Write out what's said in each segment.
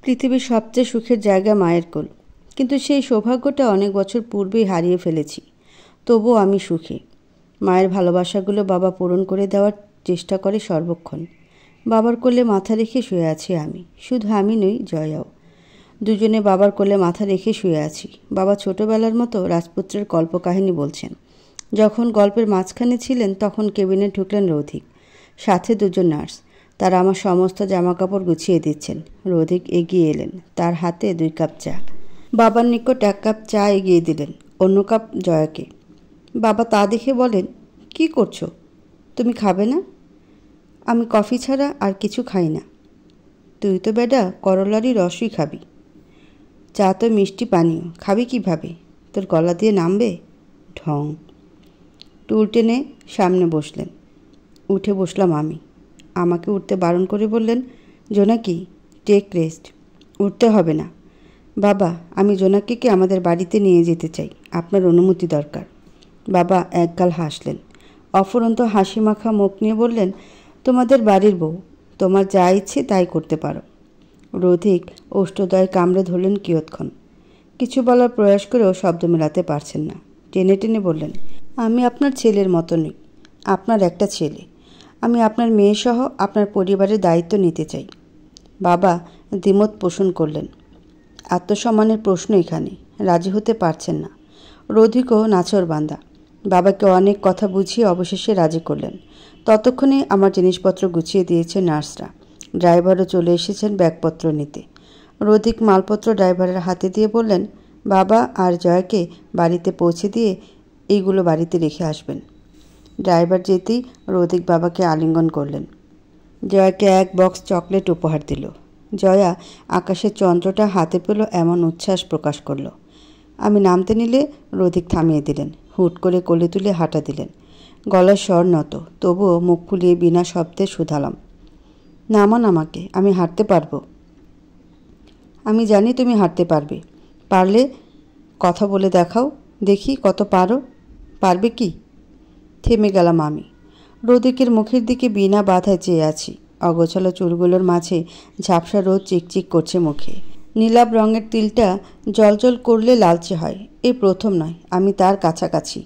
পৃথিবীর সবচেয়ে সুখের জায়গা মায়ের কোল, কিন্তু সেই সৌভাগ্যটা অনেক বছর পূর্বেই হারিয়ে ফেলেছি। তবুও আমি সুখী। মায়ের ভালোবাসাগুলো বাবা পূরণ করে দেওয়ার চেষ্টা করে সর্বক্ষণ। বাবার কোলে মাথা রেখে শুয়ে আছি আমি, শুধু আমি নই, জয়াও। দুজনে বাবার কোলে মাথা রেখে শুয়ে আছি। বাবা ছোটবেলার মতো রাজপুত্রের কল্পকাহিনী বলছেন। যখন গল্পের মাঝখানে ছিলেন তখন কেবিনে ঢুকলেন রৌধিক, সাথে দুজন নার্স। তারা আমার সমস্ত জামাকাপড় গুছিয়ে দিচ্ছেন। রৌধিক এগিয়ে এলেন, তার হাতে 2 কাপ চা। বাবার নিকট 1 কাপ চা এগিয়ে দিলেন, অন্য কাপ জয়াকে। বাবা তা দেখে বলেন, কি করছো? তুমি খাবে না? আমি কফি ছাড়া আর কিছু খাই না। তুই তো বেডা করলারই রসই খাবি। চা তো মিষ্টি পানীয়, খাবি কিভাবে? তোর গলা দিয়ে নামবে? ঢং। টুল টেনে সামনে বসলেন। উঠে বসলাম আমি। আমাকে উঠতে বারণ করে বললেন, জোনাকি, টেক রেস্ট। উঠতে হবে না। বাবা, আমি জোনাকিকে আমাদের বাড়িতে নিয়ে যেতে চাই, আপনার অনুমতি দরকার। বাবা একগাল হাসলেন। অফুরন্ত হাসি মাখা মুখ নিয়ে বললেন, তোমাদের বাড়ির বউ, তোমার যা ইচ্ছে তাই করতে পারো। রৌধিক ওষ্ঠদ্বয় কামড়ে ধরলেন কিয়ৎক্ষণ। কিছু বলার প্রয়াস করেও শব্দ মেলাতে পারছেন না। টেনে টেনে বললেন, আমি আপনার ছেলের মতো নই, আপনার একটা ছেলে। আমি আপনার মেয়েসহ আপনার পরিবারের দায়িত্ব নিতে চাই। বাবা দ্বিমত পোষণ করলেন। আত্মসম্মানের প্রশ্ন এখানে, রাজি হতে পারছেন না। রৌধিকও নাছোড়বান্দা। বাবাকে অনেক কথা বুঝিয়ে অবশেষে রাজি করলেন। ততক্ষণে আমার জিনিসপত্র গুছিয়ে দিয়েছে নার্সরা। ড্রাইভারও চলে এসেছেন ব্যাগপত্র নিতে। রৌধিক মালপত্র ড্রাইভারের হাতে দিয়ে বললেন, বাবা আর জয়াকে বাড়িতে পৌঁছে দিয়ে এইগুলো বাড়িতে রেখে আসবেন। ড্রাইভার যেতেই রৌধিক বাবাকে আলিঙ্গন করলেন। জয়াকে 1 বক্স চকলেট উপহার দিল। জয়া আকাশের চন্দ্রটা হাতে পেল এমন উচ্ছ্বাস প্রকাশ করল। আমি নামতে নিলে রৌধিক থামিয়ে দিলেন। হুট করে কোলে তুলে হাঁটা দিলেন। গলার স্বর নত, তবুও মুখ ফুলিয়ে বিনা শব্দে শুধালাম, নামান আমাকে, আমি হাঁটতে পারবো। আমি জানি তুমি হাঁটতে পারবে। পারলে কথা বলে দেখাও, দেখি কত পারো। পারবে কি? থেমে গেলাম আমি। রৌধিকের মুখের দিকে বিনা বাধায় চেয়ে আছি। অগোছালো চুলগুলোর মাঝে ঝাপসা রোদ চিকচিক করছে মুখে। নীলাভ রঙের তিলটা জলজল করলে লালচে হয়। এই প্রথম নয়, আমি তার কাছাকাছি।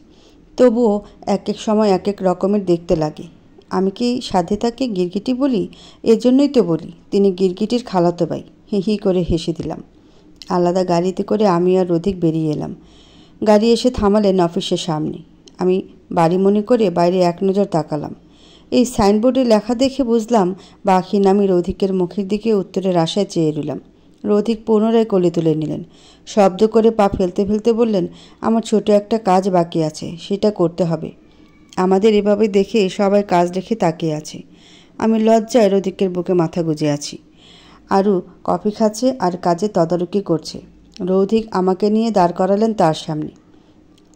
তবুও এক এক সময় এক এক রকমের দেখতে লাগে। আমি কি সাধে তাকে গিরগিটি বলি? এজন্যই তো বলি তিনি গিরগিটির খালাতো ভাই। হি হি করে হেসে দিলাম। আলাদা গাড়িতে করে আমি আর রৌধিক বেরিয়ে এলাম। গাড়ি এসে থামালেন অফিসের সামনে। আমি বাড়ি মনে করে বাইরে এক নজর তাকালাম। এই সাইনবোর্ডে লেখা দেখে বুঝলাম বাকি নামি রৌধিকের মুখের দিকে উত্তরের আশায় চেয়ে রইলাম। রৌধিক পুনরায় কোলে তুলে নিলেন। শব্দ করে পা ফেলতে ফেলতে বললেন, আমার ছোট একটা কাজ বাকি আছে, সেটা করতে হবে। আমাদের এভাবে দেখে সবাই কাজ রেখে তাকিয়ে আছে। আমি লজ্জায় রৌধিকের বুকে মাথা গুজে আছি। আরু কফি খাচ্ছে আর কাজে তদারকি করছে। রৌধিক আমাকে নিয়ে দাঁড় করালেন তার সামনে।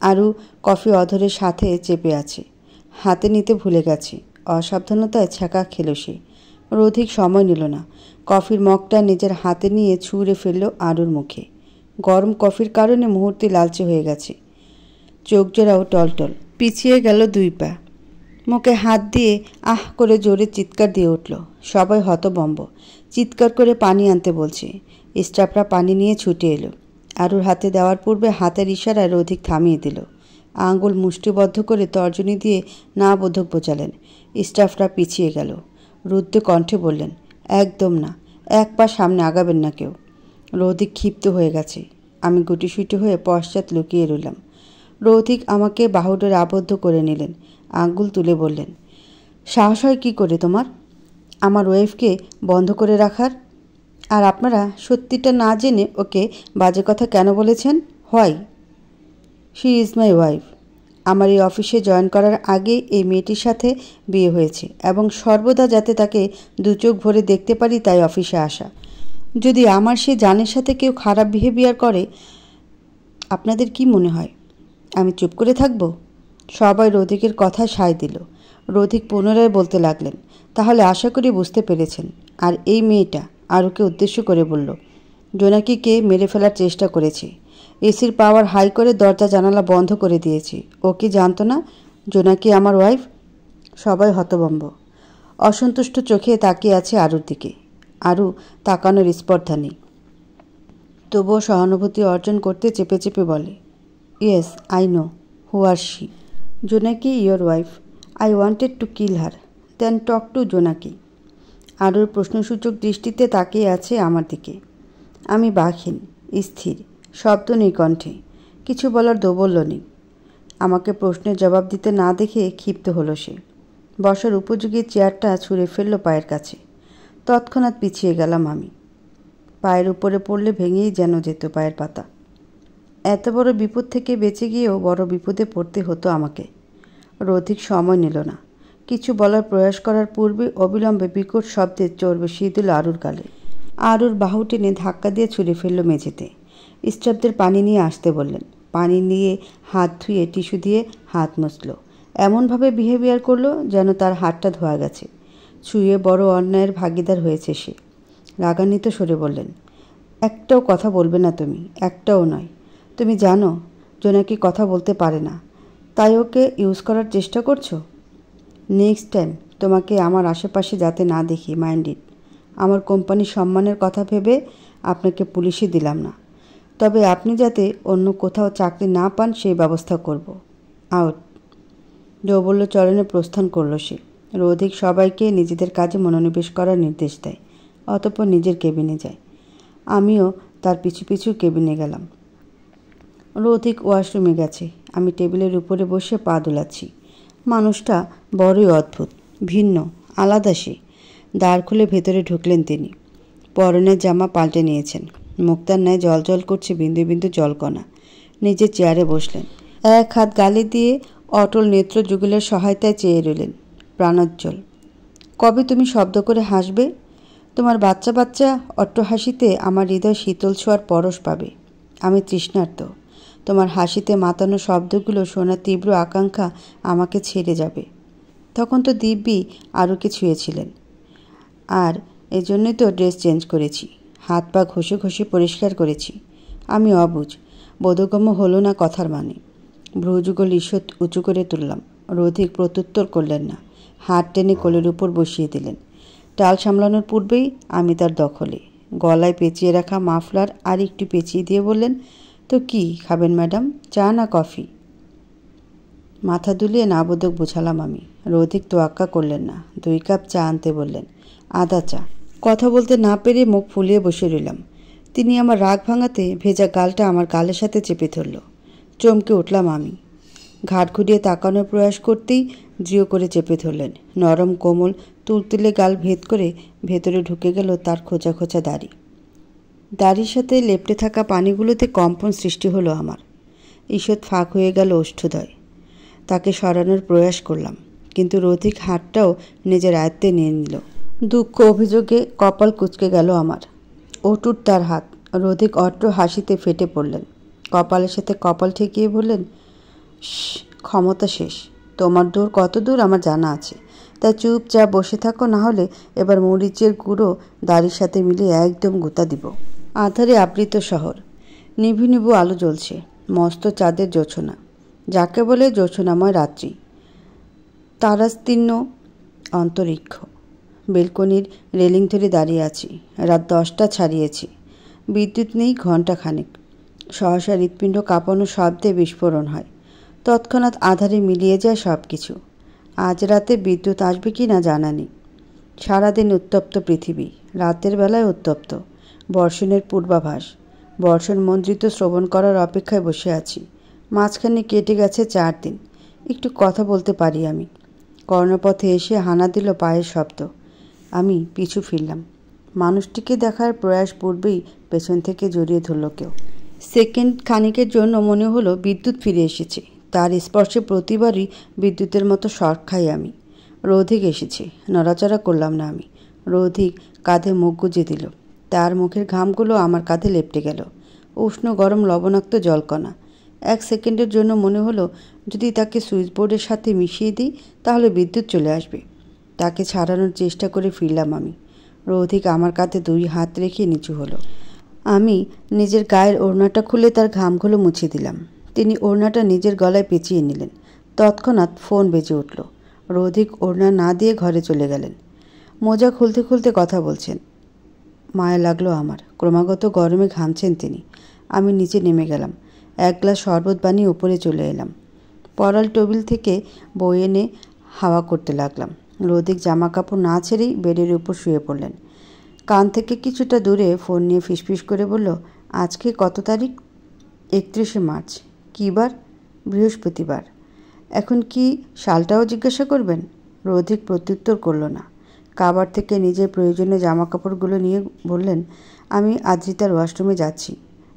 আরু কফি অধরের সাথে চেপে আছে, হাতে নিতে ভুলে গেছে। অসাবধানতায় ছ্যাঁকা খেল সে। রৌধিক সময় নিল না। কফির মগটা নিজের হাতে নিয়ে ছুঁড়ে ফেলল আরুর মুখে। গরম কফির কারণে মুহূর্তে লালচে হয়ে গেছে। চোখ জোড়াও টলটল। পিছিয়ে গেল 2 পা। মুখে হাত দিয়ে আহ করে জোরে চিৎকার দিয়ে উঠল। সবাই হতবম্ব। চিৎকার করে পানি আনতে বলছে। স্টাফরা পানি নিয়ে ছুটে এলো। আরুর হাতে দেওয়ার পূর্বে হাতের ইশারায় রৌধিক থামিয়ে দিল। আঙুল মুষ্টিবদ্ধ করে তর্জনী দিয়ে না বোধক বোঝালেন। স্টাফরা পিছিয়ে গেল। রুদ্ধ কণ্ঠে বললেন, একদম না, 1 পা সামনে আগাবেন না কেউ। রৌধিক ক্ষিপ্ত হয়ে গেছে। আমি গুটিসুটি হয়ে পশ্চাৎ লুকিয়ে রইলাম। রৌধিক আমাকে বাহুডোরে আবদ্ধ করে নিলেন। আঙ্গুল তুলে বললেন, সাহস হয় কী করে তোমার আমার ওয়াইফকে বন্ধ করে রাখার? আর আপনারা সত্যিটা না জেনে ওকে বাজে কথা কেন বলেছেন? Why? She is my wife. আমার এই অফিসে জয়েন করার আগে এই মেয়েটির সাথে বিয়ে হয়েছে এবং সর্বদা যাতে তাকে 2 চোখ ভরে দেখতে পারি তাই অফিসে আসা। যদি আমার সে জানের সাথে কেউ খারাপ বিহেভিয়ার করে, আপনাদের কি মনে হয় আমি চুপ করে থাকব? সবাই রৌধিকের কথা সায় দিল। রৌধিক পুনরায় বলতে লাগলেন, তাহলে আশা করি বুঝতে পেরেছেন। আর এই মেয়েটা আরুকে উদ্দেশ্য করে বলল, জোনাকিকে মেরে ফেলার চেষ্টা করেছে। এসির পাওয়ার হাই করে দরজা জানালা বন্ধ করে দিয়েছে। ও কি জানতো না জোনাকি আমার ওয়াইফ? সবাই হতভম্ব। অসন্তুষ্ট চোখে তাকিয়ে আছে আরুর দিকে। আরু তাকানোর স্পর্ধা নেই। তবুও সহানুভূতি অর্জন করতে চেপে চেপে বলে, yes I know who are she. Jonaki your wife. I wanted to kill her then talk to Jonaki. আরুর প্রশ্নসূচক দৃষ্টিতে তাকিয়ে আছে আমার দিকে। আমি বাকহীন, স্থির, শব্দ নেই কণ্ঠে, কিছু বলার দোবল্য নেই। আমাকে প্রশ্নের জবাব দিতে না দেখে ক্ষিপ্ত হলো সে। বসার উপযোগী চেয়ারটা ছুঁড়ে ফেলল পায়ের কাছে। তৎক্ষণাৎ পিছিয়ে গেলাম আমি। পায়ের উপরে পড়লে ভেঙেই যেন যেত পায়ের পাতা। এত বড় বিপদ থেকে বেঁচে গিয়েও বড় বিপদে পড়তে হতো আমাকে। অধিক সময় নিল না। কিছু বলার প্রয়াস করার পূর্বে অবিলম্বে বিকট শব্দে চোর বসিয়ে দিল আরুর গালে। আরুর বাহু টেনে ধাক্কা দিয়ে ছুঁড়ে ফেলল মেঝেতে। স্টাফদের পানি নিয়ে আসতে বললেন। পানি নিয়ে হাত ধুয়ে টিস্যু দিয়ে হাত মুছল। এমনভাবে বিহেভিয়ার করলো যেন তার হাতটা ধোয়া গেছে। ছুঁয়ে বড় অন্যায়ের ভাগিদার হয়েছে সে। রাগান্বিত স্বরে বললেন, একটাও কথা বলবে না তুমি, একটাও নয়। তুমি জানো জোনাকি কথা বলতে পারে না, তাই ওকে ইউজ করার চেষ্টা করছো। নেক্সট টাইম তোমাকে আমার আশেপাশে যাতে না দেখি, মাইন্ড ইট। আমার কোম্পানির সম্মানের কথা ভেবে আপনাকে পুলিশে দিলাম না, তবে আপনি যাতে অন্য কোথাও চাকরি না পান সেই ব্যবস্থা করব। আউট। দৌবল্য চরণে প্রস্থান করল সে। রোধিক সবাইকে নিজেদের কাজে মনোনিবেশ করার নির্দেশ দেয়, অতঃপর নিজের কেবিনে যায়। আমিও তার পিছু পিছু কেবিনে গেলাম। রোধিক ওয়াশরুমে গেছে। আমি টেবিলের উপরে বসে পা দোলাচ্ছি। মানুষটা বড়ই অদ্ভুত, ভিন্ন, আলাদা সে। দ্বার খুলে ভেতরে ঢুকলেন তিনি। পরনের জামা পাল্টে নিয়েছেন। মুক্তার ন্যায় জলজল করছে বিন্দু বিন্দু জলকণা। নিজের চেয়ারে বসলেন। এক হাত গালে দিয়ে অটল নেত্র যুগলের সহায়তায় চেয়ে রইলেন, প্রাণোজ্জ্বল। কবে তুমি শব্দ করে হাসবে? তোমার বাচ্চা বাচ্চা অট্টহাসিতে আমার হৃদয় শীতল ছোঁয়ার পরশ পাবে। আমি তৃষ্ণার্ত। তোমার হাসিতে মাতানো শব্দগুলো শোনার তীব্র আকাঙ্ক্ষা আমাকে ছেড়ে যাবে। তখন তো দিব্যি আরুকে ছুঁয়েছিলেন, আর এজন্যই তো ড্রেস চেঞ্জ করেছি, হাত পা ঘষে ঘষে পরিষ্কার করেছি। আমি অবুঝ, বোধগম্য হলো না কথার মানে। ভ্রুযুগল ঈষৎ উঁচু করে তুললাম। রোধিক প্রত্যুত্তর করলেন না। হাত টেনে কোলের উপর বসিয়ে দিলেন। টাল সামলানোর পূর্বেই আমি তার দখলে। গলায় পেঁচিয়ে রাখা মাফলার আর একটু পেঁচিয়ে দিয়ে বললেন, তো কি খাবেন ম্যাডাম, চা না কফি? মাথা দুলিয়ে নাবোধক বোঝালাম আমি। রোধিক তোয়াক্কা করলেন না। 2 কাপ চা আনতে বললেন, আদা চা। কথা বলতে না পেরে মুখ ফুলিয়ে বসে রইলাম। তিনি আমার রাগ ভাঙাতে ভেজা গালটা আমার গালের সাথে চেপে ধরল। চমকে উঠলাম আমি। ঘাট ঘুরিয়ে তাকানোর প্রয়াস করতেই দৃঢ় করে চেপে ধরলেন। নরম কোমল তুলতুলে গাল ভেদ করে ভেতরে ঢুকে গেল তার খোঁচা খোঁচা দাড়ি। দাড়ির সাথে লেপ্টে থাকা পানিগুলোতে কম্পন সৃষ্টি হলো আমার। ঈষৎ ফাঁক হয়ে গেল ওষ্ঠদ্বয়। তাকে সরানোর প্রয়াস করলাম, কিন্তু রোধিক হাতটাও নিজের আয়ত্তে নিয়ে নিল। দুঃখ অভিযোগে কপাল কুঁচকে গেল আমার। অটুট তার হাত। রোধিক অট্ট হাসিতে ফেটে পড়লেন। কপালের সাথে কপাল ঠেকিয়ে বললেন, ক্ষমতা শেষ। তোমার দূর কত দূর আমার জানা আছে, তাই চুপচাপ বসে থাকো, না হলে এবার মরিচের গুঁড়ো দাড়ির সাথে মিলিয়ে একদম গুঁতা দিব। আধারে আবৃত শহর, নিভু নিভু আলো জ্বলছে, মস্ত চাঁদের জোছনা, যাকে বলে জোছনাময় রাত্রি। তারাস্তীর্ণ অন্তরিক্ষ। বেলকনির রেলিং ধরে দাঁড়িয়ে আছি। রাত 10টা ছাড়িয়েছি। বিদ্যুৎ নেই ঘণ্টা খানেক। সহসা হৃৎপিণ্ড কাঁপানো শব্দে বিস্ফোরণ হয়। তৎক্ষণাৎ আধারে মিলিয়ে যায় সব কিছু। আজ রাতে বিদ্যুৎ আসবে কি না জানা নেই। সারাদিন উত্তপ্ত পৃথিবী, রাতের বেলায় উত্তপ্ত। বর্ষণের পূর্বাভাস। বর্ষণ মন্ত্রিত শ্রবণ করার অপেক্ষায় বসে আছি। মাঝখানে কেটে গেছে 4 দিন। একটু কথা বলতে পারি আমি। কর্ণপথে এসে হানা দিল পায়ের শব্দ। আমি পিছু ফিরলাম। মানুষটিকে দেখার প্রয়াস পূর্বেই পেছন থেকে জড়িয়ে ধরল কেউ। সেকেন্ড খানিকের জন্য মনে হলো বিদ্যুৎ ফিরে এসেছে। তার স্পর্শে প্রতিবারই বিদ্যুতের মতো শক খাই আমি। রোধিক এসেছে। নড়াচড়া করলাম না আমি। রোধিক কাঁধে মুখ গুজে দিল। তার মুখের ঘামগুলো আমার কাঁধে লেপটে গেল। উষ্ণ গরম লবণাক্ত জলকণা। 1 সেকেন্ডের জন্য মনে হলো যদি তাকে সুইচ বোর্ডের সাথে মিশিয়ে দিই তাহলে বিদ্যুৎ চলে আসবে। তাকে ছাড়ানোর চেষ্টা করে ফিরলাম আমি। রোধিক আমার কাঁধে 2 হাত রেখে নিচু হলো। আমি নিজের গায়ের ওড়নাটা খুলে তার ঘামগুলো মুছে দিলাম। তিনি ওড়নাটা নিজের গলায় পেঁচিয়ে নিলেন। তৎক্ষণাৎ ফোন বেজে উঠল। রোধিক ওড়না না দিয়ে ঘরে চলে গেলেন। মোজা খুলতে খুলতে কথা বলছেন। মায়া লাগলো আমার। ক্রমাগত গরমে ঘামছেন তিনি। আমি নিচে নেমে গেলাম। এক গ্লাস শরবত বানিয়ে উপরে চলে এলাম। পরাল টেবিল থেকে বই এনে হাওয়া করতে লাগলাম। রোদিক জামা কাপড় না ছেড়েই বেডের উপর শুয়ে পড়লেন। কান থেকে কিছুটা দূরে ফোন নিয়ে ফিসফিস করে বলল, আজকে কত তারিখ? 31শে মার্চ। কী বার? বৃহস্পতিবার। এখন কি সালটাও জিজ্ঞাসা করবেন? রোদিক প্রত্যুত্তর করল না। কাবার থেকে নিজের প্রয়োজনীয় জামা কাপড়গুলো নিয়ে বললেন, আমি আদ্রিতার ওয়াশরুমে যাচ্ছি।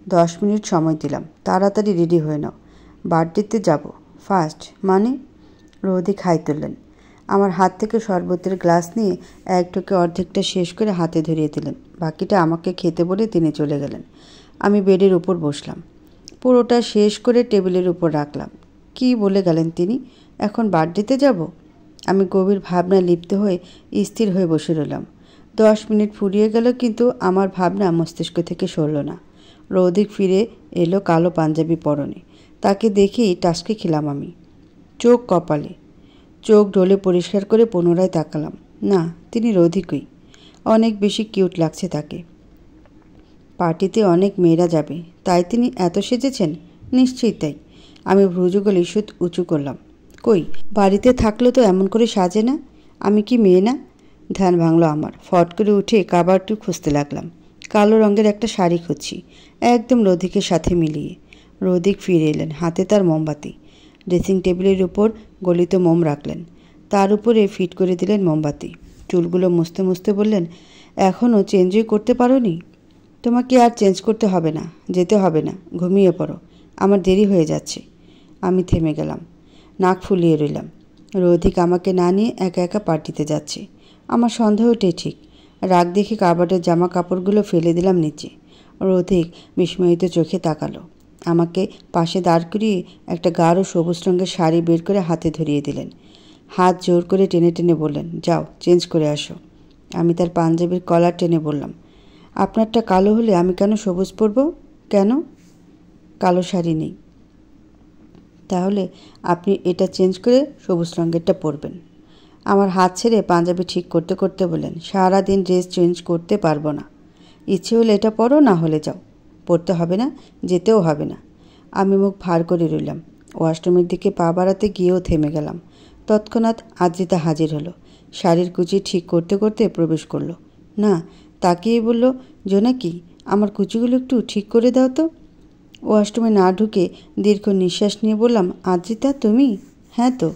10 মিনিট সময় দিলাম, তাড়াতাড়ি রেডি হয়ে নাও। বার্থডেতে যাব। ফার্স্ট মানে? রোদিক হাই তুললেন। আমার হাত থেকে শরবতের গ্লাস নিয়ে এক ঢোকে অর্ধেকটা শেষ করে হাতে ধরিয়ে দিলেন। বাকিটা আমাকে খেতে বলে তিনি চলে গেলেন। আমি বেডের উপর বসলাম। পুরোটা শেষ করে টেবিলের উপর রাখলাম। কি বলে গেলেন তিনি? এখন বার্থডেতে যাব? আমি গভীর ভাবনায় লিপ্ত হয়ে স্থির হয়ে বসে রইলাম। 10 মিনিট ফুরিয়ে গেল, কিন্তু আমার ভাবনা মস্তিষ্ক থেকে সরল না। রৌদিক ফিরে এলো কালো পাঞ্জাবি পরনে। তাকে দেখেই টাসকে খেলাম আমি। চোখ কপালে, চোখ ঢোলে পরিষ্কার করে পুনরায় তাকালাম। না, তিনি রৌদিকই। অনেক বেশি কিউট লাগছে তাকে। পার্টিতে অনেক মেয়েরা যাবে, তাই তিনি এত সেজেছেন? নিশ্চয়ই তাই। আমি ভ্রুযুগল ঈষৎ উঁচু করলাম। কই, বাড়িতে থাকলে তো এমন করে সাজে না। আমি কি মেয়ে না? ধ্যান ভাঙল আমার। ফট করে উঠে কাবারটি খুঁজতে লাগলাম। কালো রঙের একটা শাড়ি খুঁজছি, একদম রোদিকের সাথে মিলিয়ে। রোদিক ফিরে এলেন, হাতে তার মোমবাতি। ড্রেসিং টেবিলের উপর গলিত মোম রাখলেন, তার উপরে ফিট করে দিলেন মোমবাতি। চুলগুলো মুছতে মুছতে বললেন, এখনও চেঞ্জই করতে পারোনি? তোমাকে আর চেঞ্জ করতে হবে না, যেতে হবে না, ঘুমিয়ে পড়ো, আমার দেরি হয়ে যাচ্ছে। আমি থেমে গেলাম, নাক ফুলিয়ে রইলাম। রোদিক আমাকে না নিয়ে একা একা পার্টিতে যাচ্ছে। আমার সন্দেহটাই ঠিক। রাগ দেখে কাবার্ডের জামা কাপড়গুলো ফেলে দিলাম নিচে। রোদিক বিস্ময়িত চোখে তাকালো। আমাকে পাশে দাঁড় করিয়ে একটা গাঢ় সবুজ রঙের শাড়ি বের করে হাতে ধরিয়ে দিলেন। হাত জোর করে টেনে টেনে বললেন, যাও চেঞ্জ করে আসো। আমি তার পাঞ্জাবির কলার টেনে বললাম, আপনারটা কালো হলে আমি কেন সবুজ পরব? কেন? কালো শাড়ি নেই। তাহলে আপনি এটা চেঞ্জ করে সবুজ রঙেরটা পরবেন। আমার হাত ছেড়ে পাঞ্জাবি ঠিক করতে করতে বললেন, সারাদিন ড্রেস চেঞ্জ করতে পারবো না। ইচ্ছে হলে এটা পরো, না হলে যাও। পড়তে হবে না, যেতেও হবে না। আমি মুখ ভার করে রইলাম। ওয়াশরুমের দিকে পা বাড়াতে গিয়েও থেমে গেলাম। তৎক্ষণাৎ আদ্রিতা হাজির হলো। শাড়ির কুচি ঠিক করতে করতে প্রবেশ করলো। না, তাকিয়ে বলল, জোনাকি, আমার কুচিগুলো একটু ঠিক করে দাও তো। ওয়াশরুমে না ঢুকে দীর্ঘ নিঃশ্বাস নিয়ে বললাম, আদ্রিতা তুমি? হ্যাঁ তো,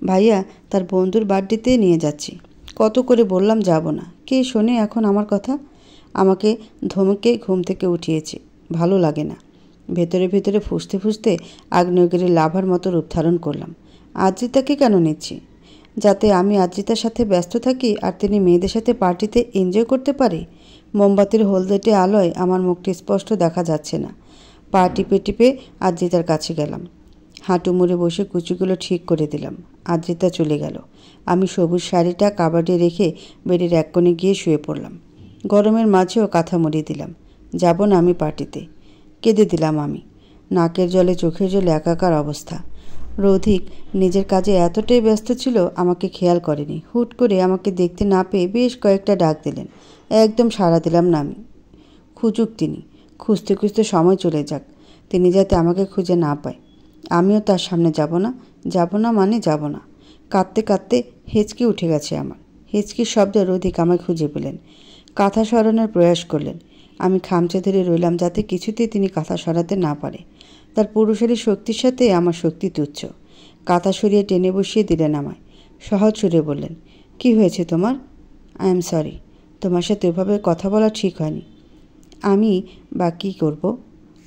ভাইয়া তার বন্ধুর বার্থডেতে নিয়ে যাচ্ছি। কত করে বললাম যাব না, কে শোনে এখন আমার কথা? আমাকে ধমকে ঘুম থেকে উঠিয়েছে, ভালো লাগে না। ভেতরে ভেতরে ফুঁসতে ফুঁসতে আগ্নেয়গিরির লাভার মতো রূপ ধারণ করলাম। আদ্রিতাকে কেন নিচ্ছি? যাতে আমি আদ্রিতার সাথে ব্যস্ত থাকি আর তিনি মেয়েদের সাথে পার্টিতে এনজয় করতে পারে। মোমবাতির হলদেটে আলোয় আমার মুখটি স্পষ্ট দেখা যাচ্ছে না। পা টিপে টিপে আদ্রিতার কাছে গেলাম। হাঁটু মুড়ে বসে কুচিগুলো ঠিক করে দিলাম। আদ্রিতা চলে গেল। আমি সবুজ শাড়িটা কাবার্ডে রেখে বেডের এক কোণে গিয়ে শুয়ে পড়লাম। গরমের মাঝেও কাঁথা মুড়িয়ে দিলাম। যাব না আমি পার্টিতে। কেঁদে দিলাম আমি। নাকের জলে চোখের জলে একাকার অবস্থা। রৌদিক নিজের কাজে এতটাই ব্যস্ত ছিল আমাকে খেয়াল করেনি। হুট করে আমাকে দেখতে না পেয়ে বেশ কয়েকটা ডাক দিলেন। একদম সাড়া দিলাম না আমি। খুঁজুক তিনি, খুঁজতে খুঁজতে সময় চলে যাক, তিনি যাতে আমাকে খুঁজে না পায়। আমিও তার সামনে যাব না, যাব না মানে যাব না। কাঁদতে কাঁদতে হেঁচকি উঠে গেছে আমার। হেঁচকির শব্দে রৌদিক আমায় খুঁজে পেলেন। কাঁথা সরানোর প্রয়াস করলেন। আমি খামচে ধরে রইলাম যাতে কিছুতেই তিনি কাঁথা সরাতে না পারে। তার পুরুষালী শক্তির সাথে আমার শক্তি তুচ্ছ। কাঁথা সরিয়ে টেনে বসিয়ে দিলেন আমায়। সহজ সুরে বললেন, কি হয়েছে তোমার? আই এম সরি, তোমার সাথে ওইভাবে কথা বলা ঠিক হয়নি। আমি বা কী করব?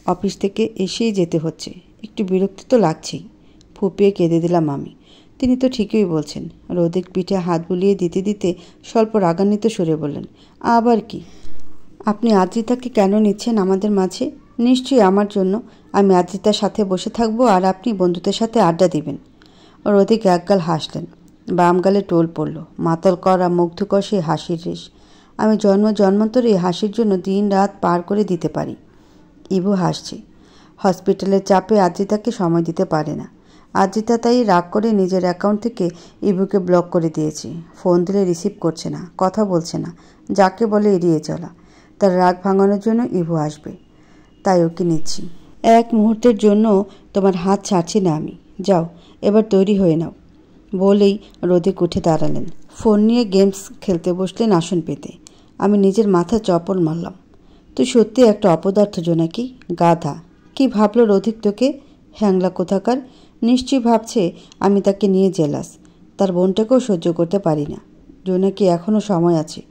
অফিস থেকে এসেই যেতে হচ্ছে, একটু বিরক্ত তো লাগছেই। ফুপিয়ে কেঁদে দিলাম আমি। তিনি তো ঠিকই বলছেন। রৌদিক পিঠে হাত বুলিয়ে দিতে দিতে স্বল্প রাগান্বিত সুরে বললেন, আবার কি? আপনি আদ্রিতাকে কেন নিচ্ছেন আমাদের মাঝে? নিশ্চয়ই আমার জন্য। আমি আদ্রিতার সাথে বসে থাকবো আর আপনি বন্ধুদের সাথে আড্ডা দিবেন। রৌদিক একগাল হাসলেন। বাম গালে টোল পড়ল। মাতাল করা মুগ্ধকর সেই হাসির রেশ। আমি জন্মান্তরে এই হাসির জন্য দিন রাত পার করে দিতে পারি। ইভু হাসছে। হসপিটালের চাপে আদ্রিতাকে সময় দিতে পারে না। আদ্রিতা তাই রাগ করে নিজের অ্যাকাউন্ট থেকে ইভুকে ব্লক করে দিয়েছে। ফোন দিলে রিসিভ করছে না, কথা বলছে না, যাকে বলে এড়িয়ে চলা। তার রাগ ভাঙানোর জন্য ইভু আসবে, তাই ওকে নিচ্ছি। এক মুহূর্তের জন্য তোমার হাত ছাড়ছি না আমি। যাও, এবার তৈরি হয়ে নাও। বলেই রোদিক উঠে দাঁড়ালেন। ফোন নিয়ে গেমস খেলতে বসলেন আসন পেতে। আমি নিজের মাথায় চপল মারলাম। তুই সত্যি একটা অপদার্থ জোনাকি, গাধা। কি ভাবলো রোদিক তোকে? হ্যাংলা কোথাকার। নিশ্চয়ই ভাবছে আমি তাকে নিয়ে জেলাস। তার বোনটাকেও সহ্য করতে পারি না। জোনাকি, এখনও সময় আছে।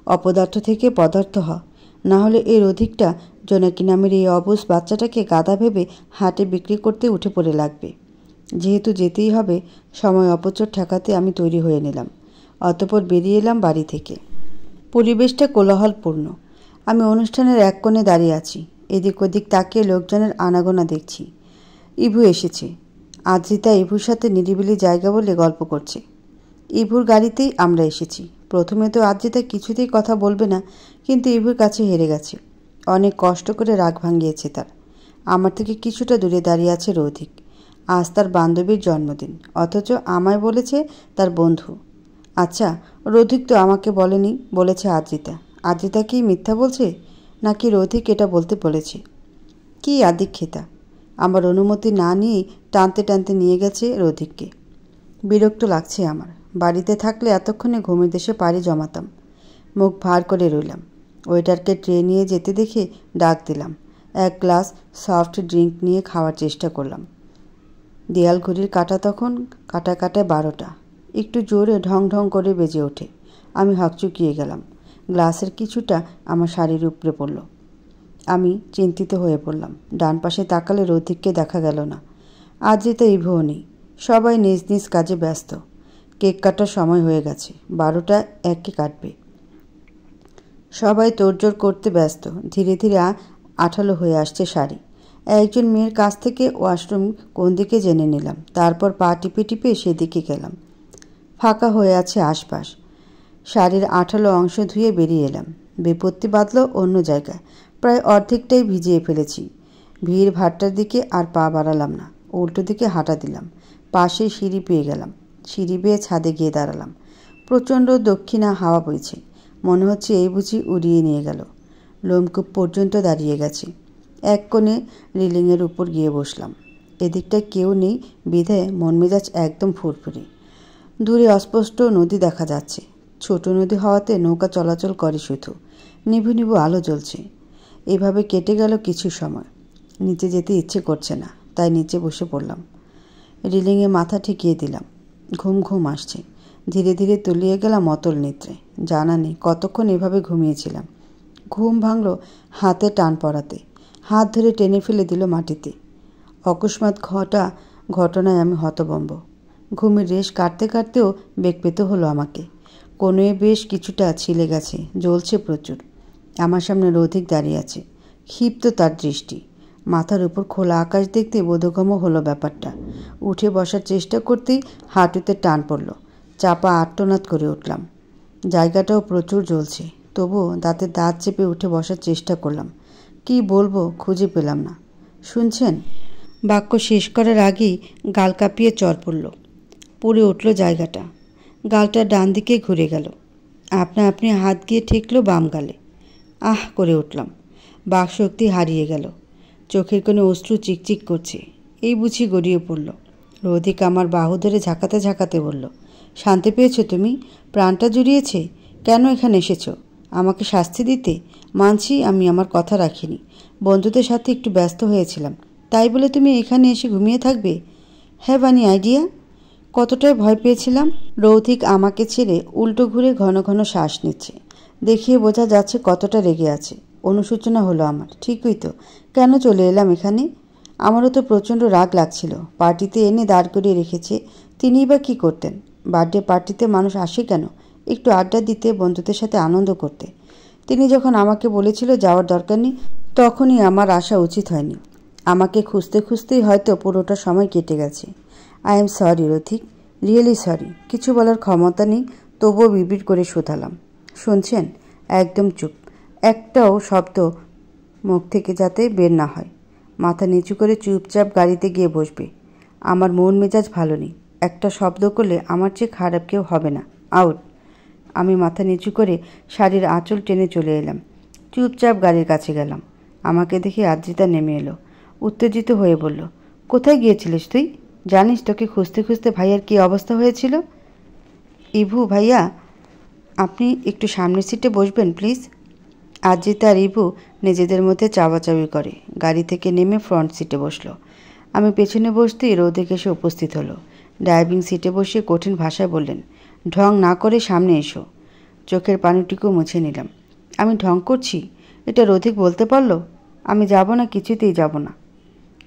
অপদার্থ থেকে পদার্থ হ, না হলে এই রোদিকটা জোনাকি নামের এই অবুঝ বাচ্চাটাকে গাধা ভেবে হাটে বিক্রি করতে উঠে পড়ে লাগবে। যেহেতু যেতেই হবে, সময় অপচয় ঠেকাতে আমি তৈরি হয়ে নিলাম। অতঃপর বেরিয়ে এলাম বাড়ি থেকে। পরিবেশটা কোলাহলপূর্ণ। আমি অনুষ্ঠানের এক কোণে দাঁড়িয়ে আছি। এদিক ওদিক তাকিয়ে লোকজনের আনাগোনা দেখছি। ইভু এসেছে। আদ্রিতা ইভুর সাথে নিরিবিলি জায়গা বলে গল্প করছে। ইভুর গাড়িতেই আমরা এসেছি। প্রথমে তো আদ্রিতা কিছুতেই কথা বলবে না, কিন্তু ইভুর কাছে হেরে গেছে। অনেক কষ্ট করে রাগ ভাঙিয়েছে তার। আমার থেকে কিছুটা দূরে দাঁড়িয়ে আছে রৌধিক। আজ তার বান্ধবীর জন্মদিন, অথচ আমায় বলেছে তার বন্ধু। আচ্ছা, রৌধিক তো আমাকে বলেনি, বলেছে আদ্রিতা। আদ্রিতা কি মিথ্যা বলছে, নাকি রৌধিক এটা বলতে বলেছে? কি আদিক্ষেতা! আমার অনুমতি না নিয়েই টানতে টানতে নিয়ে গেছে রৌধিককে। বিরক্ত লাগছে আমার। বাড়িতে থাকলে এতক্ষণে ঘুমের দেশে পাড়ি জমাতাম। মুখ ভার করে রইলাম। ওয়েটারকে ট্রে নিয়ে যেতে দেখে ডাক দিলাম। এক গ্লাস সফট ড্রিঙ্ক নিয়ে খাওয়ার চেষ্টা করলাম। দেয়াল ঘড়ির কাঁটা তখন কাঁটায় 12টা। একটু জোরে ঢং ঢং করে বেজে ওঠে। আমি হকচকিয়ে গেলাম। গ্লাসের কিছুটা আমার শাড়ির উপরে পড়ল। আমি চিন্তিত হয়ে পড়লাম। ডান পাশে তাকালে রৌধিককে দেখা গেল না। আদ্রিতা ইভুও নেই। সবাই নিজ নিজ কাজে ব্যস্ত। কেক কাটার সময় হয়ে গেছে। 12টা একে কাটবে। সবাই তোড়জোড় করতে ব্যস্ত। ধীরে ধীরে আঠালো হয়ে আসছে শাড়ি। একজন মেয়ের কাছ থেকে ওয়াশরুম কোন দিকে জেনে নিলাম। তারপর পা টিপে টিপে সেদিকে গেলাম। ফাঁকা হয়ে আছে আশপাশ। শাড়ির আঠালো অংশ ধুয়ে বেরিয়ে এলাম। বিপত্তি বাঁধল অন্য জায়গায়। প্রায় অর্ধেকটাই ভিজিয়ে ফেলেছি। ভিড় ভাট্টার দিকে আর পা বাড়ালাম না। উল্টো দিকে হাঁটা দিলাম। পাশেই সিঁড়ি পেয়ে গেলাম। সিঁড়ি বেয়ে ছাদে গিয়ে দাঁড়ালাম। প্রচণ্ড দক্ষিণা হাওয়া বইছে। মনে হচ্ছে এই বুঝি উড়িয়ে নিয়ে গেল। লোমকূপ পর্যন্ত দাঁড়িয়ে গেছে। এক কোণে রেলিংয়ের উপর গিয়ে বসলাম। এদিকটায় কেউ নেই বিধায় মন মেজাজ একদম ফুরফুরে। দূরে অস্পষ্ট নদী দেখা যাচ্ছে। ছোট নদী হওয়াতে নৌকা চলাচল করে শুধু। নিভু নিভু আলো জ্বলছে। এভাবে কেটে গেল কিছু সময়। নিচে যেতে ইচ্ছে করছে না, তাই নিচে বসে পড়লাম। রেলিংয়ে মাথা ঠেকিয়ে দিলাম। ঘুম ঘুম আসছে। ধীরে ধীরে তলিয়ে গেলাম অতল নিদ্রে। জানা নেই কতক্ষণ এভাবে ঘুমিয়েছিলাম। ঘুম ভাঙল হাতে টান পড়াতে। হাত ধরে টেনে ফেলে দিল মাটিতে। অকস্মাৎ ঘটনায় আমি হতভম্ব। ঘুমের রেশ কাটতে কাটতেও বেগ পেতে হলো আমাকে। কোনোয়ে বেশ কিছুটা ছিলে গেছে, জ্বলছে প্রচুর। আমার সামনে রৌধিক দাঁড়িয়ে আছে। ক্ষিপ্ত তার দৃষ্টি। মাথার উপর খোলা আকাশ দেখতে বোধগম্য হলো ব্যাপারটা। উঠে বসার চেষ্টা করতেই হাঁটুতে টান পড়ল। চাপা আর্তনাদ করে উঠলাম। জায়গাটাও প্রচুর জ্বলছে। তবুও দাঁতে দাঁত চেপে উঠে বসার চেষ্টা করলাম। কি বলবো খুঁজে পেলাম না। শুনছেন? বাক্য শেষ করার আগেই গাল কাঁপিয়ে চর পড়ল। পুড়ে উঠল জায়গাটা। গালটা ডান দিকে ঘুরে গেল। আপনা আপনি হাত গিয়ে ঠেকল বাম গালে। আহ করে উঠলাম। বাকশক্তি হারিয়ে গেল। চোখের কোণে অশ্রু চিকচিক করছে। এই বুঝি গড়িয়ে পড়ল। রৌধিক আমার বাহু ধরে ঝাঁকাতে ঝাঁকাতে বলল, শান্তি পেয়েছ তুমি? প্রাণটা জুড়িয়েছে? কেন এখানে এসেছ? আমাকে শাস্তি দিতে? মানছি আমি আমার কথা রাখিনি। বন্ধুদের সাথে একটু ব্যস্ত হয়েছিলাম, তাই বলে তুমি এখানে এসে ঘুমিয়ে থাকবে? Have any idea? কতটাই ভয় পেয়েছিলাম। রৌধিক আমাকে ছেড়ে উল্টো ঘুরে ঘন ঘন শ্বাস নিচ্ছে। দেখিয়ে বোঝা যাচ্ছে কতটা রেগে আছে। অনুশোচনা হলো আমার। ঠিকই তো, কেন চলে এলাম এখানে? আমারও তো প্রচণ্ড রাগ লাগছিল। পার্টিতে এনে দাঁড় করিয়ে রেখেছে। তিনিই বা কী করতেন? বার্থডে পার্টিতে মানুষ আসে কেন? একটু আড্ডা দিতে, বন্ধুদের সাথে আনন্দ করতে। তিনি যখন আমাকে বলেছিল যাওয়ার দরকার নেই, তখনই আমার আসা উচিত হয়নি। আমাকে খুঁজতে খুঁজতেই হয়তো পুরোটা সময় কেটে গেছে। I am sorry Rathik, really sorry. কিছু বলার ক্ষমতা নেই, তবুও বিড়বিড় করে শুধালাম, শুনছেন? একদম চুপ। একটাও শব্দ মুখ থেকে যাতে বের না হয়। মাথা নিচু করে চুপচাপ গাড়িতে গিয়ে বসবে। আমার মন মেজাজ ভালো নেই। একটা শব্দ করলে আমার চেয়ে খারাপ কেউ হবে না। আউট। আমি মাথা নিচু করে শাড়ির আঁচল টেনে চলে এলাম। চুপচাপ গাড়ির কাছে গেলাম। আমাকে দেখে আদ্রিতা নেমে এলো। উত্তেজিত হয়ে বলল, কোথায় গিয়েছিলিস তুই? জানিস তোকে খুঁজতে খুঁজতে ভাইয়ার কী অবস্থা হয়েছিল? ইভু ভাইয়া, আপনি একটু সামনের সিটে বসবেন প্লিজ। আদ্রিতা আর ইভু নিজেদের মধ্যে চাওয়াচাওয়ি করে গাড়ি থেকে নেমে ফ্রন্ট সিটে বসলো। আমি পেছনে বসতেই রৌদিক এসে উপস্থিত হলো। ড্রাইভিং সিটে বসে কঠিন ভাষায় বললেন, ঢং না করে সামনে এসো। চোখের পানিটুকু মুছে নিলাম। আমি ঢং করছি? এটা রৌদিক বলতে পারলো? আমি যাব না, কিছুতেই যাব না।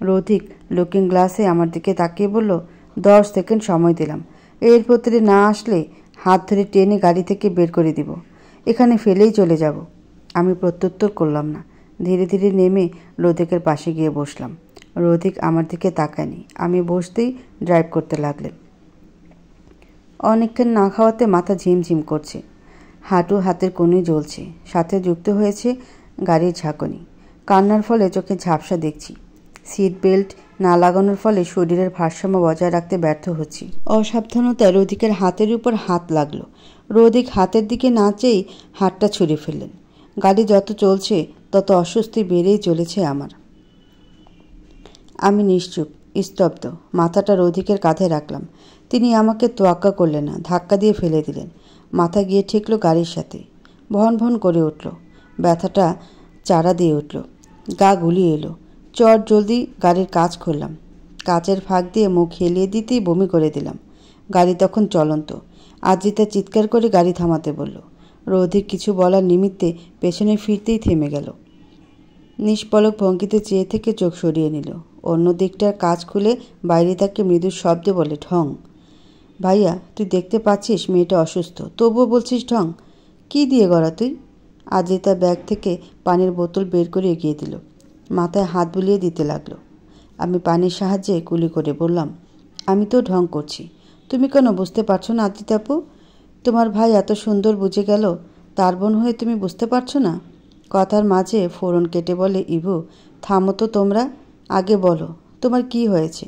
রৌদিক লুকিং গ্লাসে আমার দিকে তাকিয়ে বলল, 10 সেকেন্ড সময় দিলাম, এর ভেতরে না আসলে হাত ধরে টেনে গাড়ি থেকে বের করে দিব, এখানে ফেলেই চলে যাব। আমি প্রত্যুত্তর করলাম না। ধীরে ধীরে নেমে রৌদিকের পাশে গিয়ে বসলাম। রৌদিক আমার দিকে তাকায়নি। আমি বসতেই ড্রাইভ করতে লাগলেন। অনেকক্ষণ না খাওয়াতে মাথা ঝিমঝিম করছে, হাঁটু হাতের কোণে জ্বলছে, সাথে যুক্ত হয়েছে গাড়ির ঝাঁকুনি। কান্নার ফলে চোখে ঝাপসা দেখছি। সিট বেল্ট না লাগানোর ফলে শরীরের ভারসাম্য বজায় রাখতে ব্যর্থ হচ্ছি। অসাবধানতায় রৌদিকের হাতের উপর হাত লাগলো। রৌদিক হাতের দিকে না চেয়েই হাতটা ছুঁড়ে ফেললেন। গাড়ি যত চলছে তত অস্বস্তি বেড়েই চলেছে আমার। আমি নিশ্চুপ, স্তব্ধ, মাথাটা রৌদিকের কাঁধে রাখলাম। তিনি আমাকে তোয়াক্কা করলেন না, ধাক্কা দিয়ে ফেলে দিলেন। মাথা গিয়ে ঠেকল গাড়ির সাথে। ভন ভন করে উঠল, ব্যথাটা চারা দিয়ে উঠল, গা গুলিয়ে এলো। চট জলদি গাড়ির কাঁচ খুললাম। কাচের ফাঁক দিয়ে মুখ হেলিয়ে দিতেই বমি করে দিলাম। গাড়ি তখন চলন্ত। আদ্রিতা চিৎকার করে গাড়ি থামাতে বলল। রৌদিক কিছু বলার নিমিত্তে পেছনে ফিরতেই থেমে গেল। নিষ্পলক ভঙ্গিতে চেয়ে থেকে চোখ সরিয়ে নিল। অন্য দিকটার কাঁচ খুলে বাইরে তাকে মৃদু শব্দে বলে, ঢং। ভাইয়া, তুই দেখতে পাচ্ছিস মেয়েটা অসুস্থ, তবুও বলছিস ঢং? কি দিয়ে গড়া তুই? আদ্রিতা ব্যাগ থেকে পানির বোতল বের করে এগিয়ে দিল। মাথায় হাত বুলিয়ে দিতে লাগলো। আমি পানির সাহায্যে কুলি করে বললাম, আমি তো ঢং করছি, তুমি কেন বুঝতে পারছো না আদ্রিতাপু? তোমার ভাই এত সুন্দর বুঝে গেল, তার বোন হয়ে তুমি বুঝতে পারছো না? কথার মাঝে ফোড়ন কেটে বলে, ইভু থামো তো তোমরা, আগে বলো তোমার কি হয়েছে।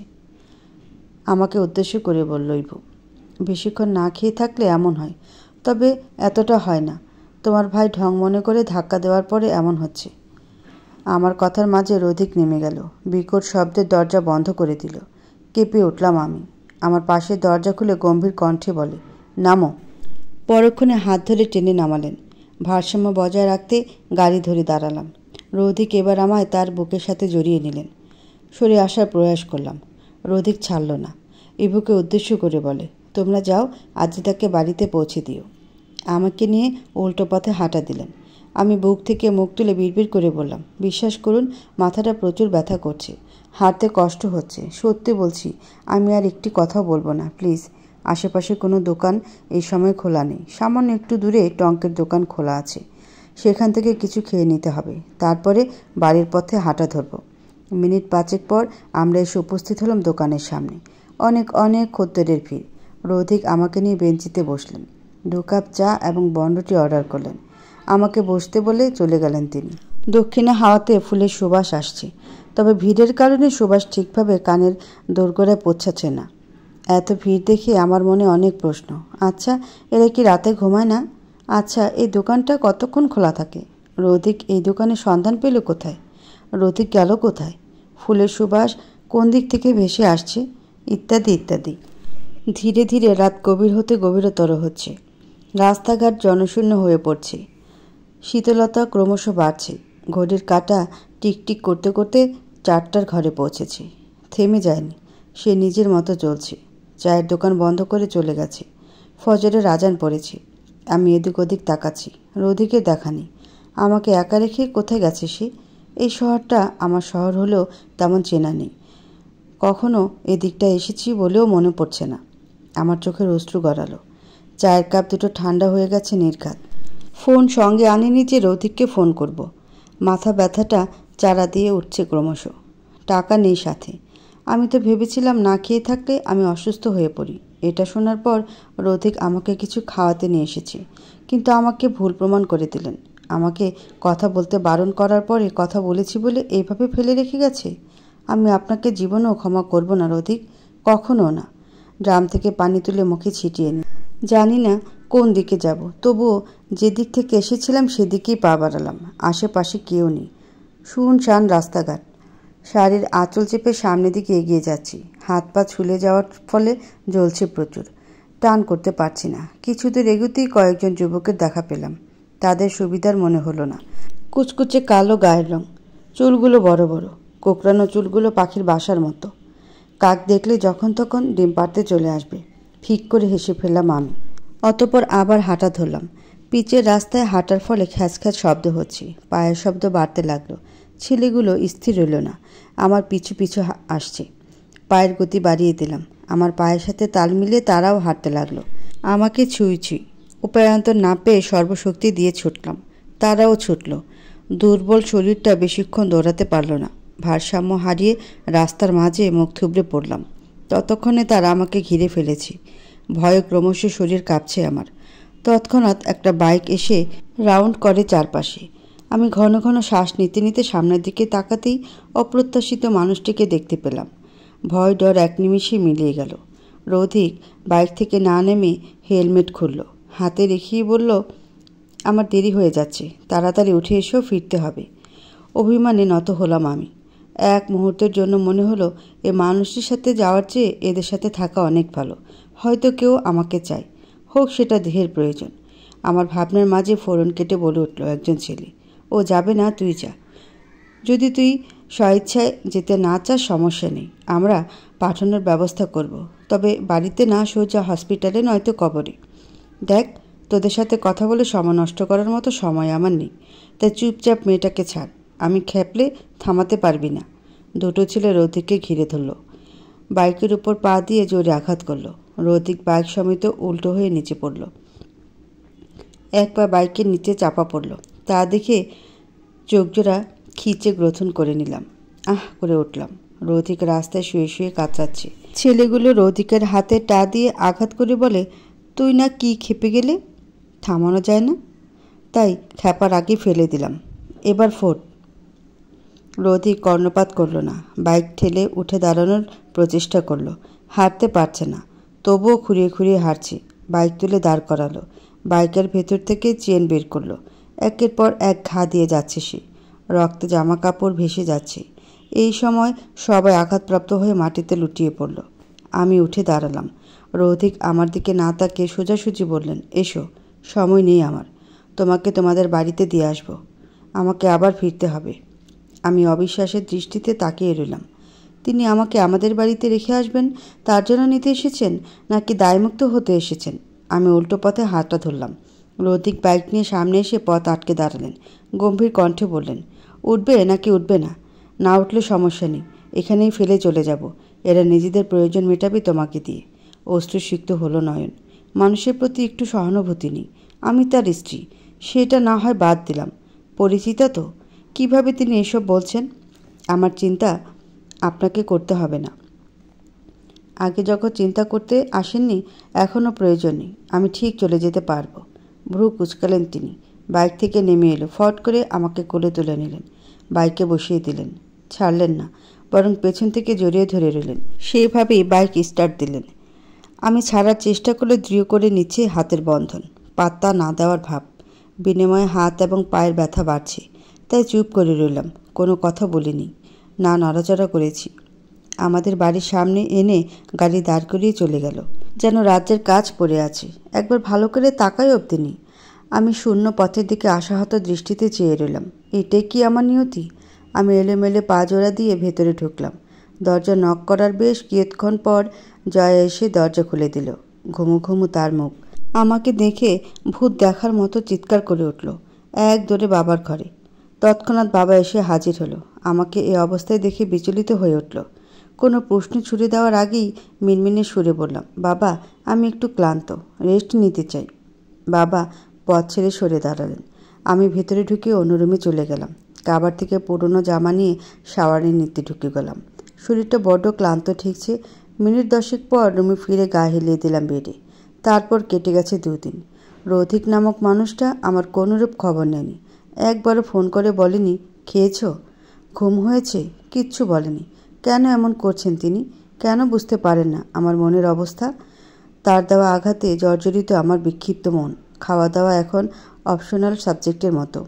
আমাকে উদ্দেশ্য করে বলল ইভু, বেশিক্ষণ না খেয়ে থাকলে এমন হয়, তবে এতটা হয় না। তোমার ভাই ঢং মনে করে ধাক্কা দেওয়ার পরে এমন হচ্ছে। আমার কথার মাঝে রৌদিক নেমে গেল। বিকট শব্দের দরজা বন্ধ করে দিল। কেঁপে উঠলাম আমি। আমার পাশে দরজা খুলে গম্ভীর কণ্ঠে বলে, নামো। পরক্ষণে হাত ধরে টেনে নামালেন। ভারসাম্য বজায় রাখতে গাড়ি ধরে দাঁড়ালাম। রৌদিক এবার আমায় তার বুকের সাথে জড়িয়ে নিলেন। সরে আসার প্রয়াস করলাম। রৌদিক ছাড়ল না। ইভুকে উদ্দেশ্য করে বলে, তোমরা যাও, আদ্রিতাকে বাড়িতে পৌঁছে দিও। আমাকে নিয়ে উল্টো পথে হাঁটা দিলেন। আমি বুক থেকে মুখ তুলে বিড়বিড় করে বললাম, বিশ্বাস করুন, মাথাটা প্রচুর ব্যথা করছে, হাঁটতে কষ্ট হচ্ছে। সত্যি বলছি, আমি আর একটি কথাও বলবো না, প্লিজ। আশেপাশে কোনো দোকান এই সময় খোলা নেই। সামান্য একটু দূরে টঙ্কের দোকান খোলা আছে, সেখান থেকে কিছু খেয়ে নিতে হবে, তারপরে বাড়ির পথে হাঁটা ধরব। মিনিট 5 পর আমরা এসে উপস্থিত হলাম দোকানের সামনে। অনেক অনেক খদ্দেরের ভিড়। রৌদিক আমাকে নিয়ে বেঞ্চিতে বসলেন। 2 কাপ চা এবং বনরুটি অর্ডার করলেন। আমাকে বসতে বলে চলে গেলেন তিনি। দক্ষিণা হাওয়াতে ফুলের সুবাস আসছে, তবে ভিড়ের কারণে সুবাস ঠিকভাবে কানের দোরগোড়ায় পৌঁছাচ্ছে না। এত ভিড় দেখে আমার মনে অনেক প্রশ্ন। আচ্ছা, এরা কি রাতে ঘুমায় না? আচ্ছা, এই দোকানটা কতক্ষণ খোলা থাকে? রৌদিক এই দোকানের সন্ধান পেল কোথায়? রৌদিক গেল কোথায়? ফুলের সুবাস কোন দিক থেকে ভেসে আসছে? ইত্যাদি ইত্যাদি। ধীরে ধীরে রাত গভীর হতে গভীরতর হচ্ছে। রাস্তাঘাট জনশূন্য হয়ে পড়ছে। শীতলতা ক্রমশ বাড়ছে। ঘড়ির কাঁটা টিকটিক করতে করতে 4টার ঘরে পৌঁছেছে। থেমে যায়নি, সে নিজের মতো চলছে। চায়ের দোকান বন্ধ করে চলে গেছে। ফজরের আজান পড়েছে। আমি এদিক ওদিক তাকাচ্ছি, রৌদিকে দেখা নেই। আমাকে একা রেখে কোথায় গেছে সে? এই শহরটা আমার শহর হলেও তেমন চেনা নেই। কখনো এদিকটা এসেছি বলেও মনে পড়ছে না। আমার চোখের অশ্রু গড়ালো। চায়ের কাপ দুটো ঠান্ডা হয়ে গেছে নির্ঘাত। ফোন সঙ্গে আনিনি যে রৌদিককে ফোন করব। মাথা ব্যথাটা চারা দিয়ে উঠছে ক্রমশ। টাকা নেই সাথে। আমি তো ভেবেছিলাম না খেয়ে থাকলে আমি অসুস্থ হয়ে পড়ি। এটা শোনার পর রৌদিক আমাকে কিছু খাওয়াতে নিয়ে এসেছে, কিন্তু আমাকে ভুল প্রমাণ করে দিলেন। আমাকে কথা বলতে বারণ করার পরে কথা বলেছি বলে এইভাবে ফেলে রেখে গেছে। আমি আপনাকে জীবনেও ক্ষমা করব না রৌদিক, কখনো না। ড্রাম থেকে পানি তুলে মুখে ছিটিয়ে নি। জানি না কোন দিকে যাব? তবুও যেদিক থেকে এসেছিলাম সেদিকেই পা বাড়ালাম। আশেপাশে কেউ নেই, শুনশান রাস্তাঘাট। শাড়ির আঁচল চেপে সামনের দিকে এগিয়ে যাচ্ছি। হাত পা ছুলে যাওয়ার ফলে জ্বলছে প্রচুর, টান করতে পারছি না। কিছু দূর এগোতেই কয়েকজন যুবকের দেখা পেলাম। তাদের সুবিধার মনে হলো না। কুচকুচে কালো গায়ের রং, চুলগুলো বড় বড়, কোকড়ানো চুলগুলো পাখির বাসার মতো। কাক দেখলে যখন তখন ডিম পাড়তে চলে আসবে। ফিক করে হেসে ফেললাম আমি। অতঃপর আবার হাঁটা ধরলাম। পিচের রাস্তায় হাঁটার ফলে খ্যাচ খ্যাচ শব্দ হচ্ছে, পায়ের শব্দ বাড়তে লাগলো। ছেলেগুলো স্থির রইল না, আমার পিছু পিছু আসছে। পায়ের গতি বাড়িয়ে দিলাম। আমার পায়ের সাথে তাল মিলিয়ে তারাও হাঁটতে লাগলো। আমাকে ছুঁই ছুঁই উপায়ান্তর না পেয়ে সর্বশক্তি দিয়ে ছুটলাম। তারাও ছুটল। দুর্বল শরীরটা বেশিক্ষণ দৌড়াতে পারল না। ভারসাম্য হারিয়ে রাস্তার মাঝে মুখ থুবড়ে পড়লাম। ততক্ষণে তারা আমাকে ঘিরে ফেলেছে। ভয়ে ক্রমশ শরীর কাঁপছে আমার। তৎক্ষণাৎ একটা বাইক এসে রাউন্ড করে চারপাশে। আমি ঘন ঘন শ্বাস নিতে নিতে সামনের দিকে তাকাতেই অপ্রত্যাশিত মানুষটিকে দেখতে পেলাম। ভয় ডর এক নিমিষেই মিলিয়ে গেল। রৌধিক বাইক থেকে না নেমে হেলমেট খুলল, হাতে রেখেই বলল, আমার দেরি হয়ে যাচ্ছে, তাড়াতাড়ি উঠে এসেও ফিরতে হবে। অভিমানে নত হলাম আমি। এক মুহূর্তের জন্য মনে হলো এ মানুষটির সাথে যাওয়ার চেয়ে এদের সাথে থাকা অনেক ভালো। হয়তো কেউ আমাকে চায়, হোক সেটা দেহের প্রয়োজন। আমার ভাবনার মাঝে ফোড়ন কেটে বলে উঠল একজন ছেলে, ও যাবে না, তুই যা। যদি তুই স্বইচ্ছায় যেতে না চাস সমস্যা নেই, আমরা পাঠানোর ব্যবস্থা করব। তবে বাড়িতে না, সোজা হসপিটালে নয়তো কবরে। দেখ, তোদের সাথে কথা বলে সময় নষ্ট করার মতো সময় আমার নেই, তাই চুপচাপ মেয়েটাকে ছাড়। আমি খেপলে থামাতে পারবি না। দুটো ছেলে রৌধিককে ঘিরে ধরল। বাইকের উপর পা দিয়ে জোরে আঘাত করলো। রৌধিক বাইক সমেত উল্টো হয়ে নিচে পড়ল। এক পা বাইকের নিচে চাপা পড়ল। তা দেখে চোখজোড়া খিচে গ্রথন করে নিলাম। আহ করে উঠলাম। রৌধিক রাস্তায় শুয়ে শুয়ে কাতরাচ্ছে। ছেলেগুলো রৌধিকের হাতে টা দিয়ে আঘাত করে বলে, তুই না কি খেপে গেলে? থামানো যায় না? তাই খ্যাপার আগে ফেলে দিলাম। এবার ফোট। রৌধিক কর্ণপাত করল না। বাইক ঠেলে উঠে দাঁড়ানোর প্রচেষ্টা করলো। হাঁটতে পারছে না, তবুও খুঁড়িয়ে খুঁড়িয়ে হাঁটছে। বাইক তুলে দাঁড় করালো। বাইকের ভেতর থেকে চেন বের করলো। একের পর এক ঘা দিয়ে যাচ্ছে সে। রক্তে জামা কাপড় ভেসে যাচ্ছে। এই সময় সবাই আঘাতপ্রাপ্ত হয়ে মাটিতে লুটিয়ে পড়ল। আমি উঠে দাঁড়ালাম। রৌধিক আমার দিকে না তাকিয়ে সোজাসুজি বললেন, এসো, সময় নেই আমার। তোমাকে তোমাদের বাড়িতে দিয়ে আসবো। আমাকে আবার ফিরতে হবে। আমি অবিশ্বাসের দৃষ্টিতে তাকিয়ে রইলাম। তিনি আমাকে আমাদের বাড়িতে রেখে আসবেন, তার জন্য নিতে এসেছেন, নাকি দায়মুক্ত হতে এসেছেন? আমি উল্টো পথে হাতটা ধরলাম। রৌধিক বাইক নিয়ে সামনে এসে পথ আটকে দাঁড়ালেন। গম্ভীর কণ্ঠে বললেন, উঠবে নাকি উঠবে না? না উঠলে সমস্যা নেই, এখানেই ফেলে চলে যাব। এরা নিজেদের প্রয়োজন মেটাবে তোমাকে দিয়ে। অশ্রুসিক্ত হলো নয়ন। মানুষের প্রতি একটু সহানুভূতি নেই। আমি তার স্ত্রী, সেটা না হয় বাদ দিলাম। পরিচিতা তো, কিভাবে তিনি এসব বলছেন? আমার চিন্তা আপনাকে করতে হবে না। আগে যখন চিন্তা করতে আসেননি, এখনও প্রয়োজন নেই। আমি ঠিক চলে যেতে পারবো। ভ্রু কুচকালেন তিনি। বাইক থেকে নেমে এলো। ফট করে আমাকে কোলে তুলে নিলেন। বাইকে বসিয়ে দিলেন। ছাড়লেন না, বরং পেছন থেকে জড়িয়ে ধরে রইলেন। সেইভাবেই বাইক স্টার্ট দিলেন। আমি ছাড়ার চেষ্টা করলে দৃঢ় করে নিচ্ছে হাতের বন্ধন। পাত্তা না দেওয়ার ভাব। বিনিময়ে হাত এবং পায়ের ব্যথা বাড়ছে, তাই চুপ করে রইলাম। কোনো কথা বলিনি, না নড়াচড়া করেছি। আমাদের বাড়ির সামনে এনে গাড়ি দাঁড় করিয়ে চলে গেল, যেন রাজ্যের কাজ পড়ে আছে। একবার ভালো করে তাকাই অবধি নি। আমি শূন্য পথের দিকে আশাহত দৃষ্টিতে চেয়ে রইলাম। এটাই কি আমার নিয়তি? আমি এলোমেলে পা জোড়া দিয়ে ভেতরে ঢুকলাম। দরজা নক করার বেশ কিছুক্ষণ পর জয়া এসে দরজা খুলে দিল। ঘুমু ঘুমু তার মুখ। আমাকে দেখে ভূত দেখার মতো চিৎকার করে উঠল। এক দৌড়ে বাবার ঘরে। তৎক্ষণাৎ বাবা এসে হাজির হলো। আমাকে এই অবস্থায় দেখে বিচলিত হয়ে উঠল। কোনো প্রশ্ন ছুড়ে দেওয়ার আগেই মিনমিনে সুরে বললাম, বাবা, আমি একটু ক্লান্ত, রেস্ট নিতে চাই। বাবা পথ ছেড়ে সরে দাঁড়ালেন। আমি ভেতরে ঢুকে অন্য রুমে চলে গেলাম। কাবার থেকে পুরনো জামা নিয়ে শাওয়ারে নিতে ঢুকে গেলাম। শরীরটা বড্ড ক্লান্ত ঠেকছে। মিনিট 10 পর রুমে ফিরে গা হেলিয়ে দিলাম বেডে। তারপর কেটে গেছে 2 দিন। রৌধিক নামক মানুষটা আমার কোনোরূপ খবর নেয়নি। একবারও ফোন করে বলেনি, খেয়েছ, ঘুম হয়েছে, কিচ্ছু বলেনি। কেন এমন করছেন তিনি? কেন বুঝতে পারেন না আমার মনের অবস্থা? তার দেওয়া আঘাতে জর্জরিত আমার বিক্ষিপ্ত মন। খাওয়া দাওয়া এখন অপশনাল সাবজেক্টের মতো।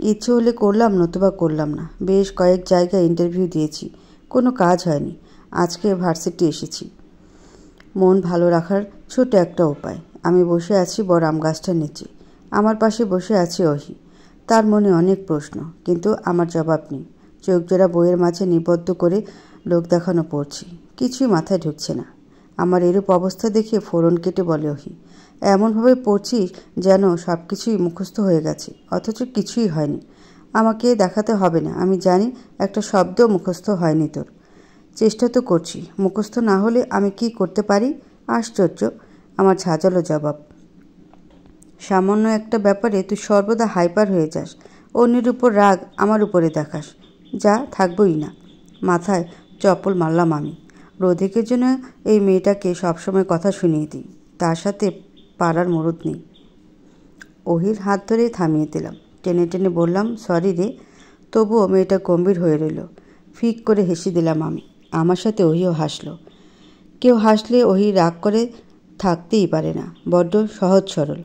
ইচ্ছে হলে করলাম, নতুবা করলাম না। বেশ কয়েক জায়গায় ইন্টারভিউ দিয়েছি, কোনো কাজ হয়নি। আজকে ভার্সিটি এসেছি। মন ভালো রাখার ছোট একটা উপায়। আমি বসে আছি বড় আম গাছটার নিচে। আমার পাশে বসে আছে অহি। তার মনে অনেক প্রশ্ন, কিন্তু আমার জবাব নেই। চোখজোড়া বইয়ের মাঝে নিবদ্ধ করে লোক দেখানো পড়ছি। কিছুই মাথায় ঢুকছে না। আমার এরূপ অবস্থা দেখে ফোড়ন কেটে বলে অহি, এমনভাবে পড়ছিস যেন সব কিছুই মুখস্থ হয়ে গেছে, অথচ কিছুই হয়নি। আমাকে দেখাতে হবে না, আমি জানি একটা শব্দ মুখস্থ হয়নি তোর। চেষ্টা তো করছি, মুখস্থ না হলে আমি কি করতে পারি? আশ্চর্য, আমার ঝাঁঝালো জবাব। সামান্য একটা ব্যাপারে তুই সর্বদা হাইপার হয়ে যাস। অন্যের উপর রাগ আমার উপরে দেখাস। যা, থাকবই না। মাথায় চপল মারলাম আমি। রোধিকের জন্য এই মেয়েটাকে সবসময় কথা শুনিয়ে দিই, তার সাথে পাড়ার মুরুদ নেই। অহির হাত ধরে থামিয়ে দিলাম। টেনে টেনে বললাম, সরি রে। তবুও মেয়েটা গম্ভীর হয়ে রইল। ফিক করে হেসে দিলাম আমি। আমার সাথে অহিও হাসল। কেউ হাসলে অহি রাগ করে থাকতেই পারে না, বড্ড সহজ সরল।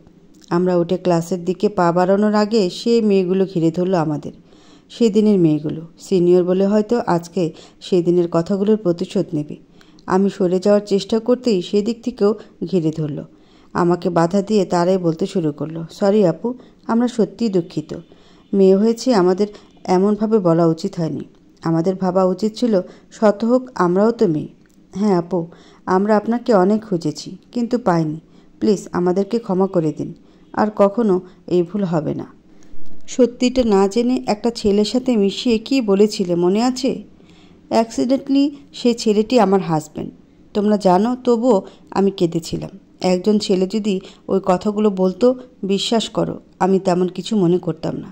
আমরা উঠে ক্লাসের দিকে পা বাড়ানোর আগে সেই মেয়েগুলো ঘিরে ধরল আমাদের। সেদিনের মেয়েগুলো সিনিয়র বলে হয়তো আজকে সেই দিনের কথাগুলোর প্রতিশোধ নেবে। আমি সরে যাওয়ার চেষ্টা করতেই সেদিক থেকেও ঘিরে ধরল। আমাকে বাধা দিয়ে তারাই বলতে শুরু করলো, সরি আপু, আমরা সত্যিই দুঃখিত। মেয়ে হয়েছে, আমাদের এমনভাবে বলা উচিত হয়নি। আমাদের ভাবা উচিত ছিল শত হোক আমরাও তো মেয়ে। হ্যাঁ আপু, আমরা আপনাকে অনেক খুঁজেছি, কিন্তু পাইনি। প্লিজ আমাদেরকে ক্ষমা করে দিন। আর কখনো এই ভুল হবে না। সত্যিটা না জেনে একটা ছেলের সাথে মিশিয়ে কি বলেছিলে মনে আছে? অ্যাক্সিডেন্টলি সেই ছেলেটি আমার হাজব্যান্ড। তোমরা জানো, তবুও আমি কেঁদেছিলাম। একজন ছেলে যদি ওই কথাগুলো বলতো, বিশ্বাস করো আমি তেমন কিছু মনে করতাম না।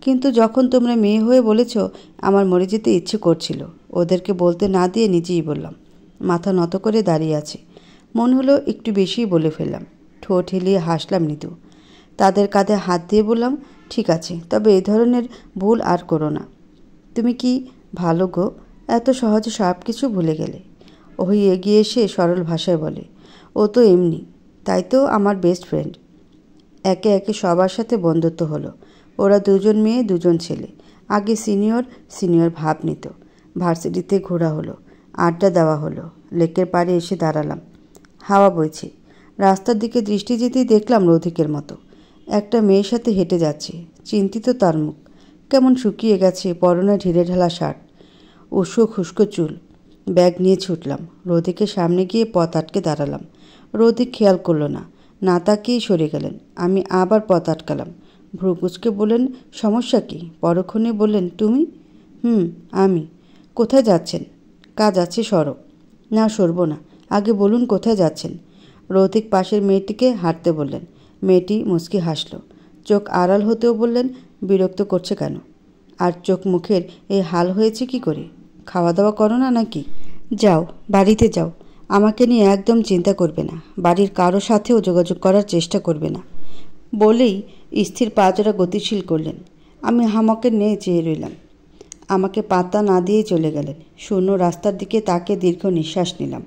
কিন্তু যখন তোমরা মেয়ে হয়ে বলেছ, আমার মরে যেতে ইচ্ছে করছিল। ওদেরকে বলতে না দিয়ে নিজেই বললাম। মাথা নত করে দাঁড়িয়ে আছে। মনে হলো একটু বেশিই বলে ফেললাম। ঠোঁট হেলিয়ে হাসলাম মৃদু। তাদের কাঁধে হাত দিয়ে বললাম, ঠিক আছে, তবে এই ধরনের ভুল আর করো না। তুমি কি ভালো গো, এত সহজে সব কিছু ভুলে গেলে। ওই এগিয়ে এসে সরল ভাষায় বলে, ও তো এমনি, তাই তো আমার বেস্ট ফ্রেন্ড। একে একে সবার সাথে বন্ধুত্ব হলো। ওরা দুজন মেয়ে দুজন ছেলে। আগে সিনিয়র ভাব নিত। ভার্সিটিতে ঘোরা হলো, আড্ডা দেওয়া হলো। লেকের পাড়ে এসে দাঁড়ালাম। হাওয়া বইছে। রাস্তার দিকে দৃষ্টি যেতেই দেখলাম রোধিকের মতো একটা মেয়ের সাথে হেঁটে যাচ্ছে। চিন্তিত তার মুখ, কেমন শুকিয়ে গেছে, পরনে ঢিলে ঢালা শার্ট, উস্কো খুস্কো চুল। ব্যাগ নিয়ে ছুটলাম। রোধিকের সামনে গিয়ে পথ আটকে দাঁড়ালাম। রোধিক খেয়াল করলো না, না তাকিয়েই সরে গেলেন। আমি আবার পথ আটকালাম। ভ্রু কুঁচকে বললেন, সমস্যা কি? পরক্ষণে বললেন, তুমি? আমি। কোথায় যাচ্ছেন? কাজ আছে, সরো। না, সরব না। আগে বলুন কোথায় যাচ্ছেন? রৌথিক পাশের মেয়েটিকে হাঁটতে বললেন। মেয়েটি মুচকি হাসল। চোখ আড়াল হতেও বললেন, বিরক্ত করছে কেন? আর চোখ মুখের এই হাল হয়েছে কি করে? খাওয়া দাওয়া করো না নাকি? যাও, বাড়িতে যাও। আমাকে নিয়ে একদম চিন্তা করবে না। বাড়ির কারো সাথেও যোগাযোগ করার চেষ্টা করবে না। বলেই স্থির পাজরা গতিশীল করলেন। আমি হামাকের নিয়ে চেয়ে রইলাম। আমাকে পাত্তা না দিয়ে চলে গেলেন। শূন্য রাস্তার দিকে তাকে দীর্ঘ নিঃশ্বাস নিলাম।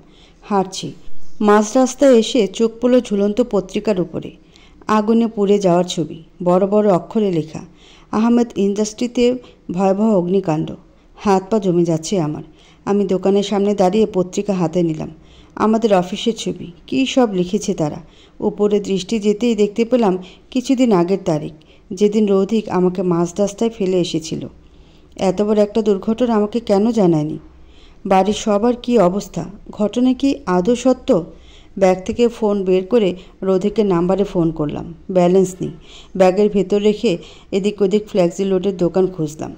হাঁটছি। মাঝ রাস্তায় এসে চোখ পড়ল ঝুলন্ত পত্রিকার উপরে। আগুনে পুড়ে যাওয়ার ছবি, বড় বড় অক্ষরে লেখা, আহমেদ ইন্ডাস্ট্রিতে ভয়াবহ অগ্নিকাণ্ড। হাত পা জমে যাচ্ছে আমার। আমি দোকানের সামনে দাঁড়িয়ে পত্রিকা হাতে নিলাম। আমাদের অফিসের ছবি, কী সব লিখেছে তারা। উপরে দৃষ্টি যেতেই দেখতে পেলাম কিছুদিন আগের তারিখ, যেদিন রৌধিক আমাকে মাঝ রাস্তায় ফেলে এসেছিল। এত বড় একটা দুর্ঘটনা আমাকে কেন জানায়নি? বাড়ির সবার কি অবস্থা? ঘটনা কি আদৌ সত্য? ব্যাগ থেকে ফোন বের করে রৌধিকের নাম্বারে ফোন করলাম। ব্যালেন্স নেই। ব্যাগের ভেতর রেখে এদিক ওদিক ফ্ল্যাক্সি লোডের দোকান খুঁজলাম।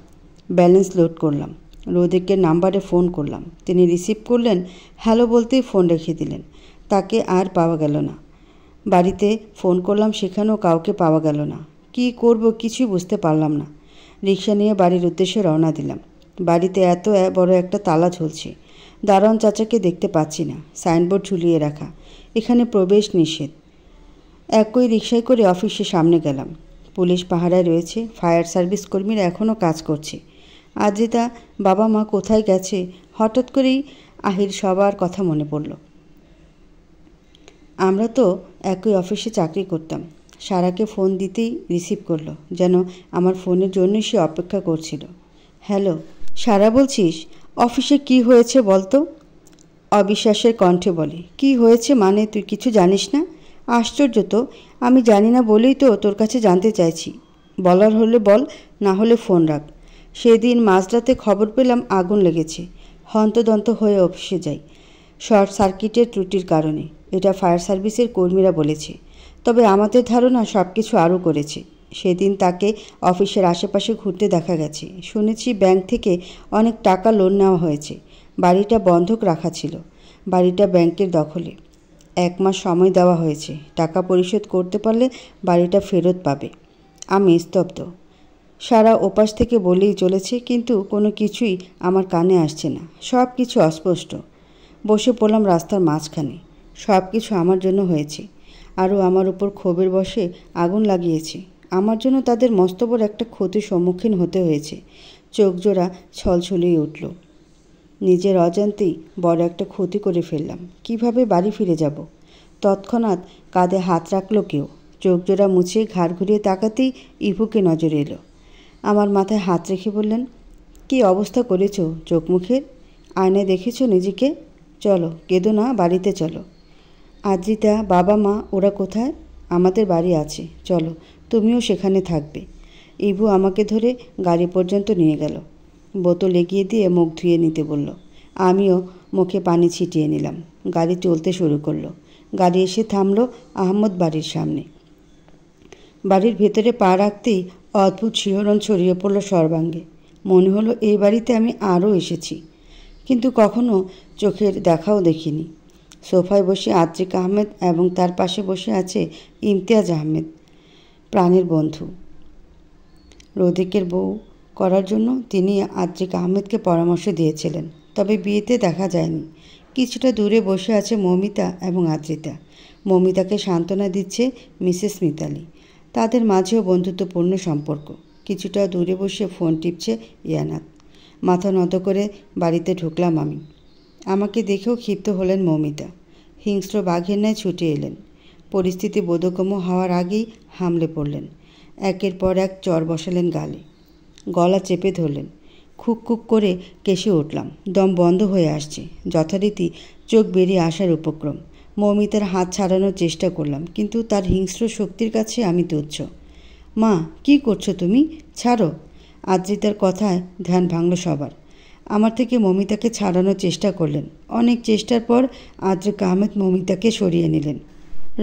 ব্যালেন্স লোড করলাম। রৌধিকের নাম্বারে ফোন করলাম। তিনি রিসিভ করলেন। হ্যালো বলতেই ফোন রেখে দিলেন। তাকে আর পাওয়া গেল না। বাড়িতে ফোন করলাম, সেখানেও কাউকে পাওয়া গেল না। কি করব কিছুই বুঝতে পারলাম না। রিক্সা নিয়ে বাড়ির উদ্দেশ্যে রওনা দিলাম। বাড়িতে এত বড় একটা তালা ঝুলছে। দারোয়ান চাচাকে দেখতে পাচ্ছি না। সাইনবোর্ড ঝুলিয়ে রাখা, এখানে প্রবেশ নিষেধ। একই রিক্সায় করে অফিসের সামনে গেলাম। পুলিশ পাহারায় রয়েছে। ফায়ার সার্ভিস কর্মীরা এখনও কাজ করছে। আদ্রিতা বাবা মা কোথায় গেছে? হঠাৎ করেই আহির সবার কথা মনে পড়ল। আমরা তো একই অফিসে চাকরি করতাম। সারাকে ফোন দিতেই রিসিভ করলো, যেন আমার ফোনের জন্যই সে অপেক্ষা করছিল। হ্যালো সারা, বলছিস? অফিসে কি হয়েছে বলতো? অবিশ্বাসের কণ্ঠে বলে। কি হয়েছে মানে? তুই কিছু জানিস না? আশ্চর্য তো, আমি জানি না বলেই তো তোর কাছে জানতে চাইছি। বলার হলে বল, না হলে ফোন রাখ। সেদিন মাঝরাতে খবর পেলাম আগুন লেগেছে। হন্তদন্ত হয়ে অফিসে যাই, শর্ট সার্কিটের ত্রুটির কারণে। এটা ফায়ার সার্ভিসের কর্মীরা বলেছে, তবে আমাদের ধারণা সব কিছু আরও করেছে। সেদিন তাকে অফিসের আশেপাশে ঘুরতে দেখা গেছে। শুনেছি ব্যাংক থেকে অনেক টাকা লোন নেওয়া হয়েছে। বাড়িটা বন্ধক রাখা ছিল। বাড়িটা ব্যাংকের দখলে। 1 মাস সময় দেওয়া হয়েছে। টাকা পরিশোধ করতে পারলে বাড়িটা ফেরত পাবে। আমি স্তব্ধ। সারা ওপাশ থেকে বলেই চলেছে, কিন্তু কোনো কিছুই আমার কানে আসছে না। সব কিছু অস্পষ্ট। বসে পড়লাম রাস্তার মাঝখানে। সব কিছু আমার জন্য হয়েছে। আরও আমার উপর ক্ষোভের বশে আগুন লাগিয়েছে। আমার জন্য তাদের মস্ত বড় একটা ক্ষতির সম্মুখীন হতে হয়েছে। চোখজোড়া ছলছলিয়ে উঠল। নিজের অজান্তেই বড় একটা ক্ষতি করে ফেললাম। কিভাবে বাড়ি ফিরে যাব? তৎক্ষণাৎ কাঁধে হাত রাখল কেউ। চোখজোড়া মুছে ঘাড় ঘুরিয়ে তাকাতেই ইভুকে নজরে এলো। আমার মাথায় হাত রেখে বললেন, কি অবস্থা করেছ চোখ মুখের? আয়নায় দেখেছ নিজেকে? চলো, কেঁদো না, বাড়িতে চলো। আদ্রিতা, বাবা মা ওরা কোথায়? আমাদের বাড়ি আছে, চলো, তুমিও সেখানে থাকবে। ইভু আমাকে ধরে গাড়ি পর্যন্ত নিয়ে গেল। বোতল এগিয়ে দিয়ে মুখ ধুয়ে নিতে বলল। আমিও মুখে পানি ছিটিয়ে নিলাম। গাড়ি চলতে শুরু করলো। গাড়ি এসে থামলো আহমদ বাড়ির সামনে। বাড়ির ভেতরে পা রাখতেই অদ্ভুত শিহরণ ছড়িয়ে পড়ল সর্বাঙ্গে। মনে হলো এই বাড়িতে আমি আরও এসেছি, কিন্তু কখনো চোখের দেখাও দেখিনি। সোফায় বসে আদ্রিক আহমেদ এবং তার পাশে বসে আছে ইমতিয়াজ আহমেদ, প্রাণের বন্ধু। রোদিকের বউ করার জন্য তিনি আদ্রিক আহমেদকে পরামর্শ দিয়েছিলেন, তবে বিয়েতে দেখা যায়নি। কিছুটা দূরে বসে আছে মৌমিতা এবং আদ্রিতা। মৌমিতাকে সান্ত্বনা দিচ্ছে মিসেস মিতালি। তাদের মাঝেও বন্ধুত্বপূর্ণ সম্পর্ক। কিছুটা দূরে বসে ফোন টিপছে ইয়ানাত। মাথা নত করে বাড়িতে ঢুকলাম আমি। আমাকে দেখেও ক্ষিপ্ত হলেন মৌমিতা। হিংস্র বাঘের ন্যায় ছুটে এলেন। পরিস্থিতি বোধগম্য হওয়ার আগেই হামলে পড়লেন। একের পর এক চর বসালেন গালে। গলা চেপে ধরলেন। খুক খুক করে কেসে উঠলাম। দম বন্ধ হয়ে আসছে। যথারীতি চোখ বেরিয়ে আসার উপক্রম। মৌমিতার হাত ছাড়ানোর চেষ্টা করলাম, কিন্তু তার হিংস্র শক্তির কাছে আমি তুচ্ছ। মা, কি করছো তুমি? ছাড়ো। আদ্রিতার কথায় ধ্যান ভাঙল সবার। আমার থেকে মৌমিতাকে ছাড়ানোর চেষ্টা করলেন। অনেক চেষ্টার পর আদ্রিক আহমেদ মৌমিতাকে সরিয়ে নিলেন।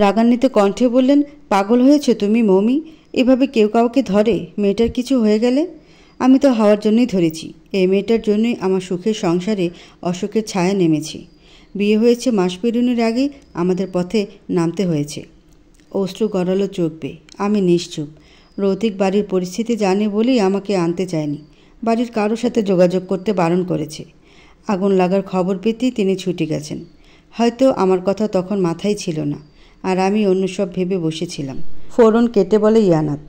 রাগান্বিত কণ্ঠে বললেন, পাগল হয়েছো তুমি মৌমি? এভাবে কেউ কাউকে ধরে? মেয়েটার কিছু হয়ে গেলে? আমি তো হওয়ার জন্যই ধরেছি। এই মেয়েটার জন্যই আমার সুখের সংসারে অশোকের ছায়া নেমেছি। বিয়ে হয়েছে মাস পেরোনোর আগেই আমাদের পথে নামতে হয়েছে। অশ্রু গড়ালো চোখ বেয়ে। আমি নিশ্চুপ। রৌতিক বাড়ির পরিস্থিতি জানে বলেই আমাকে আনতে চায়নি। বাড়ির কারোর সাথে যোগাযোগ করতে বারণ করেছে। আগুন লাগার খবর পেতেই তিনি ছুটে গেছেন। হয়তো আমার কথা তখন মাথায় ছিল না, আর আমি অন্য সব ভেবে বসেছিলাম। ফোরন কেটে বলে ইয়ানাত,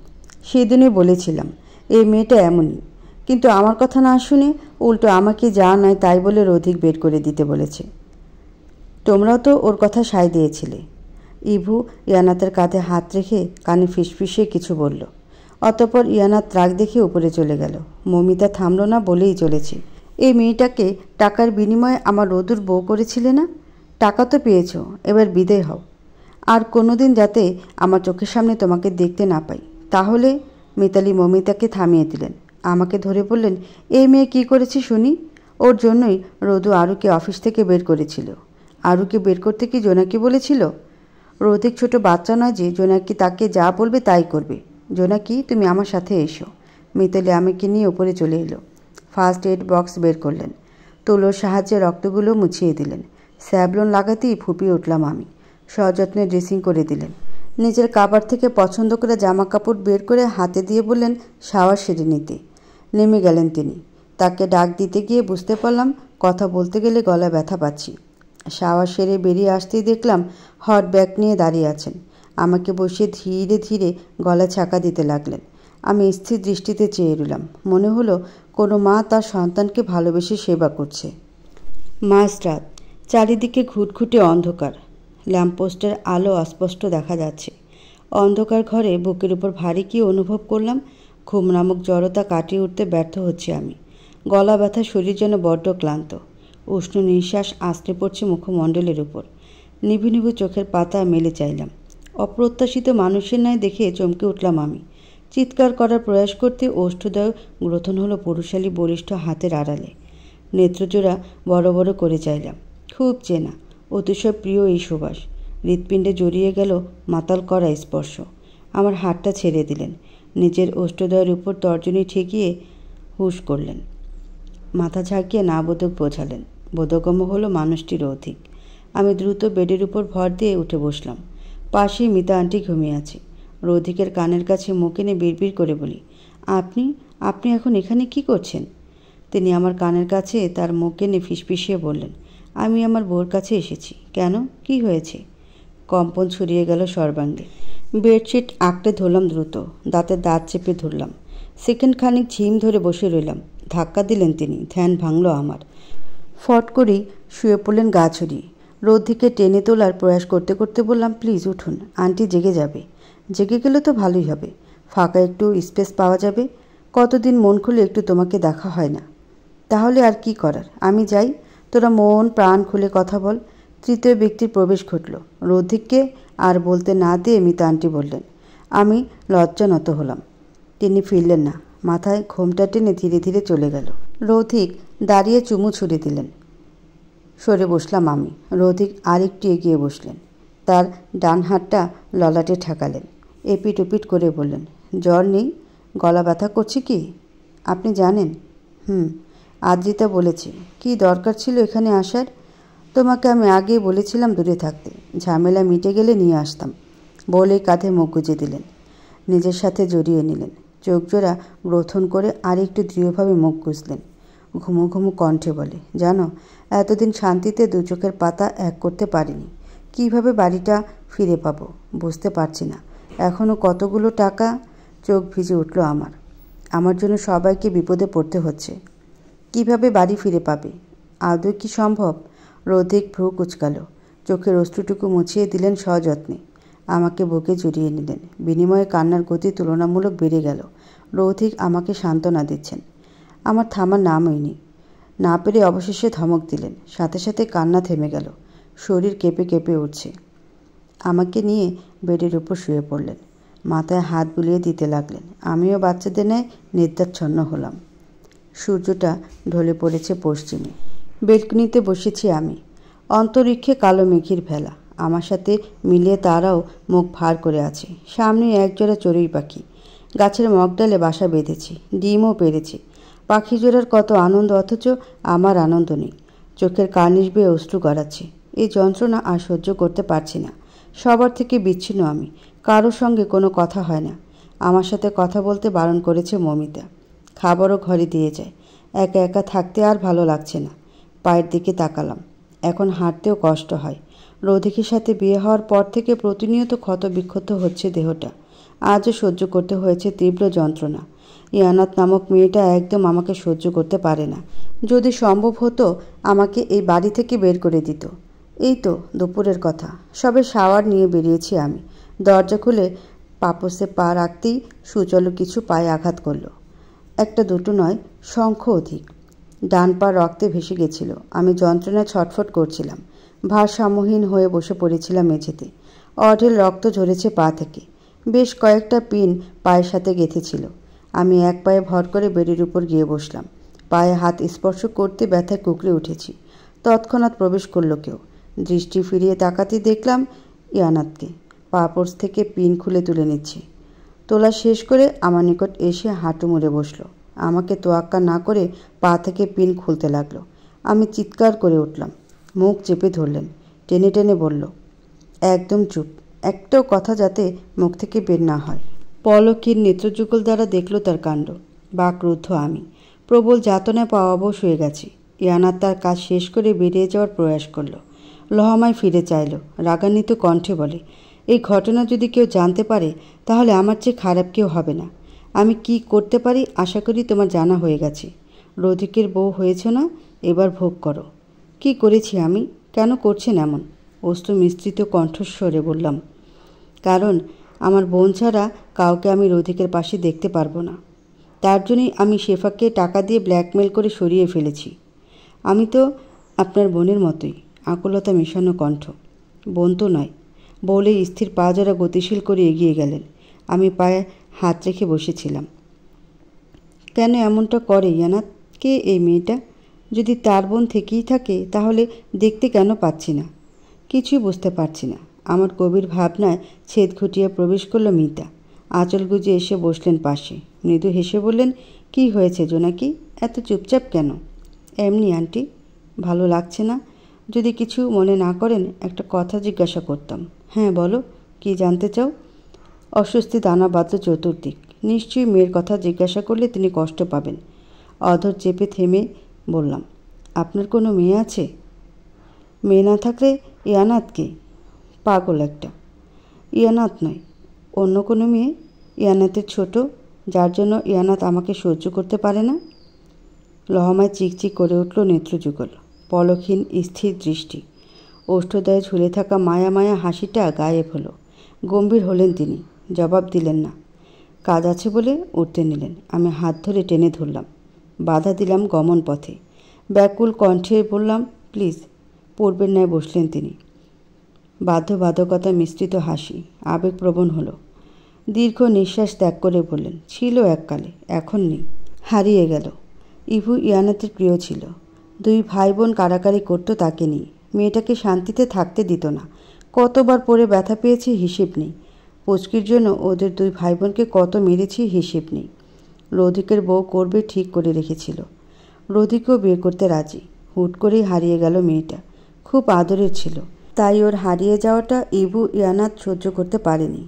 সেদিনই বলেছিলাম এই মেয়েটা এমনই। কিন্তু আমার কথা না শুনে উল্টো আমাকে যা নয় তাই বলে রৌতিক বের করে দিতে বলেছে। তোমরাও তো ওর কথা সায় দিয়েছিলে। ইভু ইয়ানাতের কাঁধে হাত রেখে কানে ফিসফিসিয়ে কিছু বলল। অতঃপর ইয়ানাত রাগ দেখে উপরে চলে গেল। মৌমিতা থামল না, বলেই চলেছে, এই মেয়েটাকে টাকার বিনিময়ে আমার রোদুর বউ করেছিলে না? টাকা তো পেয়েছ, এবার বিদায় হও। আর কোনোদিন যাতে আমার চোখের সামনে তোমাকে দেখতে না পাই। তাহলে? মিতালি মৌমিতাকে থামিয়ে দিলেন। আমাকে ধরে বললেন, এই মেয়ে কি করেছে শুনি? ওর জন্যই রোদু আরুকে অফিস থেকে বের করেছিল। আরুকে বের করতে কি জোনাকি বলেছিল? রৌতিক ছোট বাচ্চা নয় যে জোনাকি তাকে যা বলবে তাই করবে। জোনাকি, তুমি আমার সাথে এসো। মিতালি আমাকে নিয়ে উপরে চলে এলো। ফার্স্ট এড বক্স বের করলেন। তুলোর সাহায্যে রক্তগুলো মুছিয়ে দিলেন। স্যাভলন লাগাতেই ফুপিয়ে উঠলাম আমি। সযত্নে ড্রেসিং করে দিলেন। নিজের কাবার থেকে পছন্দ করে জামা কাপড় বের করে হাতে দিয়ে বললেন শাওয়ার সেরে নিতে। নেমে গেলেন তিনি। তাকে ডাক দিতে গিয়ে বুঝতে পারলাম কথা বলতে গেলে গলা ব্যথা পাচ্ছি। শাওয়ার সেরে বেরিয়ে আসতেই দেখলাম হট ব্যাগ নিয়ে দাঁড়িয়ে আছেন। আমাকে বসিয়ে ধীরে ধীরে গলা ছাকা দিতে লাগলেন। আমি স্থির দৃষ্টিতে চেয়ে রইলাম। মনে হলো কোনো মা তার সন্তানকে ভালোবেসে সেবা করছে। মাঝরাত, চারিদিকে ঘুটঘুটে অন্ধকার। ল্যাম্পপোস্টের আলো অস্পষ্ট দেখা যাচ্ছে। অন্ধকার ঘরে বুকের উপর ভারী কি অনুভব করলাম। ঘুম নামক জড়তা কাটিয়ে উঠতে ব্যর্থ হচ্ছি আমি। গলা ব্যথা, শরীর যেন বড্ড ক্লান্ত। উষ্ণ নিঃশ্বাস আশ্রে পড়ছে মুখমণ্ডলের উপর। নিভু নিভু চোখের পাতা মেলে চাইলাম। অপ্রত্যাশিত মানুষের ন্যায় দেখে চমকে উঠলাম আমি। চিৎকার করার প্রয়াস করতে ওষ্ঠদ্বয় গ্রথন হলো পুরুষালী বলিষ্ঠ হাতের আড়ালে। নেত্রজোড়া বড় বড় করে চাইলাম। খুব চেনা, অতিশয় প্রিয় এই সুবাস। হৃৎপিণ্ডে জড়িয়ে গেল মাতাল করা স্পর্শ। আমার হাতটা ছেড়ে দিলেন। নিজের ওষ্ঠদ্বয়ের উপর তর্জনী ঠেকিয়ে হুশ করলেন। মাথা ঝাঁকিয়ে না বোধক বোঝালেন। বোধগম্য হলো মানুষটির অধিক। আমি দ্রুত বেডের উপর ভর দিয়ে উঠে বসলাম। পাশেই মিতা আন্টি ঘুমিয়ে আছে। রৌধিকের কানের কাছে মুখ এনে বিড়বিড় করে বলি, আপনি আপনি এখন এখানে কি করছেন? তিনি আমার কানের কাছে তার মুখ এনে ফিসফিসিয়ে বললেন, আমি আমার বউর কাছে এসেছি। কেন, কি হয়েছে? কম্পন ছড়িয়ে গেল সর্বাঙ্গে। বেডশিট আঁকড়ে ধরলাম দ্রুত, দাঁতে দাঁত চেপে ধরলাম। সেকেন্ড খানিক ঝিম ধরে বসে রইলাম। ধাক্কা দিলেন তিনি, ধ্যান ভাঙল আমার। ফট করেই শুয়ে পড়লেন গা ছড়িয়ে। রৌধিকে টেনে তোলার প্রয়াস করতে করতে বললাম, প্লিজ উঠুন, আন্টি জেগে যাবে। জেগে গেলে তো ভালোই হবে, ফাঁকা একটু স্পেস পাওয়া যাবে। কতদিন মন খুলে একটু তোমাকে দেখা হয় না। তাহলে আর কি করার, আমি যাই, তোরা মন প্রাণ খুলে কথা বল। তৃতীয় ব্যক্তির প্রবেশ ঘটল। রৌধিককে আর বলতে না দিয়ে মিতা আন্টি বললেন। আমি লজ্জানত হলাম। তিনি ফিরলেন না, মাথায় ঘোমটা টেনে ধীরে ধীরে চলে গেল। রৌধিক দাঁড়িয়ে চুমু ছুড়ে দিলেন। সরে বসলাম আমি। রৌধিক আরেকটু এগিয়ে বসলেন। তার ডান হাতটা ললাটে ঠেকালেন। এপিট ওপিট করে বললেন, জ্বর নেই, গলা ব্যথা করছে কি? আপনি জানেন? আদ্রিতা বলেছে। কি দরকার ছিল এখানে আসার? তোমাকে আমি আগেই বলেছিলাম দূরে থাকতে, ঝামেলা মিটে গেলে নিয়ে আসতাম। বলে কাঁধে মুখ গুজে দিলেন। নিজের সাথে জড়িয়ে নিলেন। চোখ জোড়া গ্রথন করে আরেকটু দৃঢ়ভাবে মুখ গুজলেন। ঘুমো ঘুমো কণ্ঠে বলে, জানো, এতদিন শান্তিতে দু চোখের পাতা এক করতে পারিনি। কিভাবে বাড়িটা ফিরে পাবো বুঝতে পারছি না। এখনও কতগুলো টাকা। চোখ ভিজে উঠল আমার। আমার জন্য সবাইকে বিপদে পড়তে হচ্ছে। কিভাবে বাড়ি ফিরে পাবে? আদৌ কি সম্ভব? রৌধিক ভ্রু কুচকাল। চোখের অশ্রুটুকু মুছিয়ে দিলেন সযত্নে। আমাকে বুকে জড়িয়ে নিলেন। বিনিময়ে কান্নার গতি তুলনামূলক বেড়ে গেল। রৌধিক আমাকে সান্ত্বনা দিচ্ছেন। আমার থামার নামই নেই। না পেরে অবশেষে ধমক দিলেন। সাথে সাথে কান্না থেমে গেল। শরীর কেঁপে কেঁপে উঠছে। আমাকে নিয়ে বেডের উপর শুয়ে পড়লেন। মাথায় হাত বুলিয়ে দিতে লাগলেন। আমিও বাচ্চাদের ন্যায় নিদ্রাচ্ছন্ন হলাম। সূর্যটা ঢলে পড়েছে পশ্চিমে। বেলকনিতে বসেছি আমি। অন্তরিক্ষে কালো মেঘের ভেলা। আমার সাথে মিলিয়ে তারাও মুখ ভার করে আছে। সামনে একজোড়া চড়ুই পাখি গাছের মগডালে বাসা বেঁধেছে, ডিমও পেড়েছে। পাখি জোড়ার কত আনন্দ, অথচ আমার আনন্দ নেই। চোখের কার্নিশ বেয়ে অশ্রু গড়াচ্ছে। এই যন্ত্রণা আর সহ্য করতে পারছি না। সবার থেকে বিচ্ছিন্ন আমি। কারোর সঙ্গে কোনো কথা হয় না। আমার সাথে কথা বলতে বারণ করেছে মমিতা। খাবারও ঘরে দিয়ে যায়। একা একা থাকতে আর ভালো লাগছে না। পায়ের দিকে তাকালাম। এখন হাঁটতেও কষ্ট হয়। রৌধিকের সাথে বিয়ে হওয়ার পর থেকে প্রতিনিয়ত ক্ষত বিক্ষত হচ্ছে দেহটা। আজও সহ্য করতে হয়েছে তীব্র যন্ত্রণা। ইয়ানাত নামক মেয়েটা একদম আমাকে সহ্য করতে পারে না। যদি সম্ভব হতো আমাকে এই বাড়ি থেকে বের করে দিত। এই তো দুপুরের কথা। সবে শাওয়ার নিয়ে বেরিয়েছি আমি। দরজা খুলে পাপোসে পা রাখতেই সুচলো কিছু পায়ে আঘাত করল। একটা দুটো নয়, সংখ্য অধিক। ডান পা রক্তে ভেসে গেছিল। আমি যন্ত্রণায় ছটফট করছিলাম। ভারসাম্যহীন হয়ে বসে পড়েছিলাম মেঝেতে। অঢেল রক্ত ঝরেছে পা থেকে। বেশ কয়েকটা পিন পায়ের সাথে গেঁথেছিল। আমি এক পায়ে ভর করে বেডের উপর গিয়ে বসলাম। পায়ে হাত স্পর্শ করতে ব্যথায় কুঁকড়ে উঠেছি। তৎক্ষণাৎ প্রবেশ করল কেউ। দৃষ্টি ফিরিয়ে তাকাতে দেখলাম ইয়ানাতকে। পাপোস থেকে পিন খুলে তুলে নিচ্ছে। তোলা শেষ করে আমার নিকট এসে হাঁটু মুড়ে বসল। আমাকে তোয়াক্কা না করে পা থেকে পিন খুলতে লাগলো। আমি চিৎকার করে উঠলাম। মুখ চেপে ধরলেন। টেনে টেনে বলল, একদম চুপ, একটাও কথা যাতে মুখ থেকে বের না হয়। পলকের নেত্রযুগল দ্বারা দেখল তার কাণ্ড। বাকরুদ্ধ আমি। প্রবল যাতনায় পাওয়া অবশ হয়ে গেছি। ইয়ানাত তার কাজ শেষ করে বেরিয়ে যাওয়ার প্রয়াস করল। লহমায় ফিরে চাইল। রাগান্বিত কণ্ঠে বলে, এই ঘটনা যদি কেউ জানতে পারে তাহলে আমার চেয়ে খারাপ কেউ হবে না। আমি কি করতে পারি আশা করি তোমার জানা হয়ে গেছে। রৌধিকের বউ হয়েছ না, এবার ভোগ করো। কি করেছি আমি? কেন করছেন এমন? অশ্রু মিশ্রিত কণ্ঠস্বরে বললাম, কারণ আমার বোন ছাড়া কাউকে আমি রোধিকের পাশে দেখতে পারবো না। তার জন্যই আমি শেফাকে টাকা দিয়ে ব্ল্যাকমেল করে সরিয়ে ফেলেছি। আমি তো আপনার বোনের মতোই। আকুলতা মেশানো কণ্ঠ। বোন তো নয়, বলেই স্থির পা জোড়া গতিশীল করে এগিয়ে গেলেন। আমি পায়ে হাত রেখে বসেছিলাম। কেন এমনটা করে ইয়ানাত? কে এই মেয়েটা? যদি তার বোন থেকেই থাকে তাহলে দেখতে কেন পাচ্ছি না? কিছুই বুঝতে পারছি না। আমার গভীর ভাবনায় ছেদ ঘটিয়ে প্রবেশ করল মিতা। আঁচল গুজে এসে বসলেন পাশে। মৃদু হেসে বললেন, কি হয়েছে জোনাকি? এত চুপচাপ কেন? এমনি আন্টি, ভালো লাগছে না। যদি কিছু মনে না করেন একটা কথা জিজ্ঞাসা করতাম। হ্যাঁ বলো, কি জানতে চাও? অস্বস্তি দানা বাঁধল চতুর্দিক। নিশ্চয়ই মেয়ের কথা জিজ্ঞাসা করলে তিনি কষ্ট পাবেন। অধর চেপে থেমে বললাম, আপনার কোনো মেয়ে আছে? মেয়ে না থাকলে ইয়ানাতকে? পাগল একটা। ইয়ানাত নয়, অন্য কোনো মেয়ে। ইয়ানাতের ছোট, যার জন্য ইয়ানাত আমাকে সহ্য করতে পারে না। লহমায় চিকচিক করে উঠল নেত্রযুগল। পলকহীন স্থির দৃষ্টি। ওষ্ঠদয়ে ঝুলে থাকা মায়া মায়া হাসিটা গায়েব হলো। গম্ভীর হলেন তিনি। জবাব দিলেন না। কাজ আছে বলে উঠতে নিলেন। আমি হাত ধরে টেনে ধরলাম। বাধা দিলাম গমন পথে। ব্যাকুল কণ্ঠে বললাম, প্লিজ। পূর্বের ন্যায় বসলেন তিনি। বাধ্যবাধকতা মিশ্রিত হাসি আবেগপ্রবণ হলো। দীর্ঘ নিঃশ্বাস ত্যাগ করে বললেন, ছিল এককালে, এখন নেই, হারিয়ে গেল। ইভু ইয়ানাতের প্রিয় ছিল। দুই ভাই বোন কাড়াকাড়ি করত তাকে নিয়ে। মেয়েটাকে শান্তিতে থাকতে দিত না। কতবার পরে ব্যথা পেয়েছি হিসেব নেই। পুচকির জন্য ওদের দুই ভাই বোনকে কত মেরেছি হিসেব নেই। রোধিকের বউ করবে ঠিক করে রেখেছিল। রোধিকেও বিয়ে করতে রাজি। হুট করেই হারিয়ে গেল মেয়েটা। খুব আদরের ছিল, তাই ওর হারিয়ে যাওয়াটা ইভু ইয়ানাত সহ্য করতে পারেনি।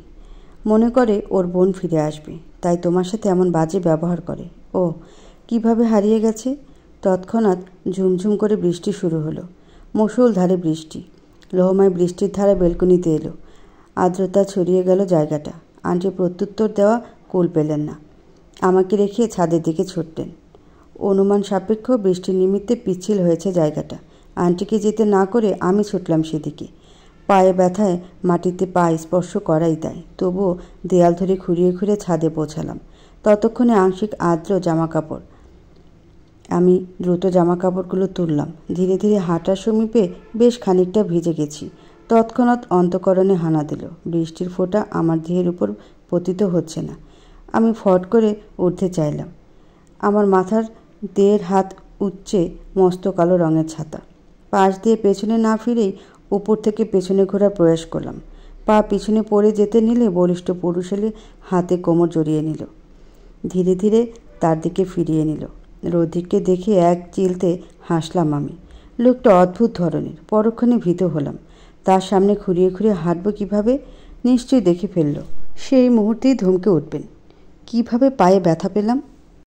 মনে করে ওর বোন ফিরে আসবে, তাই তোমার সাথে এমন বাজে ব্যবহার করে। ও কিভাবে হারিয়ে গেছে? তৎক্ষণাৎ ঝুমঝুম করে বৃষ্টি শুরু হলো। মুষলধারে বৃষ্টি। লোহমায় বৃষ্টির ধারা বেলকনিতে এলো। আর্দ্রতা ছড়িয়ে গেল জায়গাটা। আন্টি প্রত্যুত্তর দেওয়া কুল পেলেন না। আমাকে রেখে ছাদের দিকে ছুটলেন। অনুমান সাপেক্ষ বৃষ্টির নিমিত্তে পিচ্ছিল হয়েছে জায়গাটা। আন্টিকে যেতে না করে আমি ছুটলাম সেদিকে। পায়ে ব্যথায় মাটিতে পা স্পর্শ করাই দেয়। তবুও দেয়াল ধরে খুঁড়িয়ে খুঁড়ে ছাদে পৌঁছালাম। ততক্ষণে আংশিক আর্দ্র জামাকাপড়। আমি দ্রুত জামাকাপড়গুলো তুললাম। ধীরে ধীরে হাঁটার সমীপে বেশ খানিকটা ভিজে গেছি। তৎক্ষণাৎ অন্তঃকরণে হানা দিল। বৃষ্টির ফোঁটা আমার দেহের উপর পতিত হচ্ছে না। আমি ফট করে উঠতে চাইলাম। আমার মাথার 1.5 হাত উচ্চে মস্ত কালো রঙের ছাতা। পাশ দিয়ে পেছনে না ফিরেই উপর থেকে পেছনে ঘোরার প্রয়াস করলাম। পা পিছনে পড়ে যেতে নিলে বলিষ্ঠ পুরুষ এলে হাতে কোমর জড়িয়ে নিল। ধীরে ধীরে তার দিকে ফিরিয়ে নিল। রোধিককে দেখে এক চিলতে হাসলাম আমি। লোকটা অদ্ভুত ধরনের। পরক্ষণে ভীত হলাম। তার সামনে খুঁড়িয়ে খুঁড়িয়ে হাঁটব কীভাবে? নিশ্চয়ই দেখে ফেলল। সেই মুহূর্তেই ধমকে উঠবেন। কিভাবে পায়ে ব্যথা পেলাম?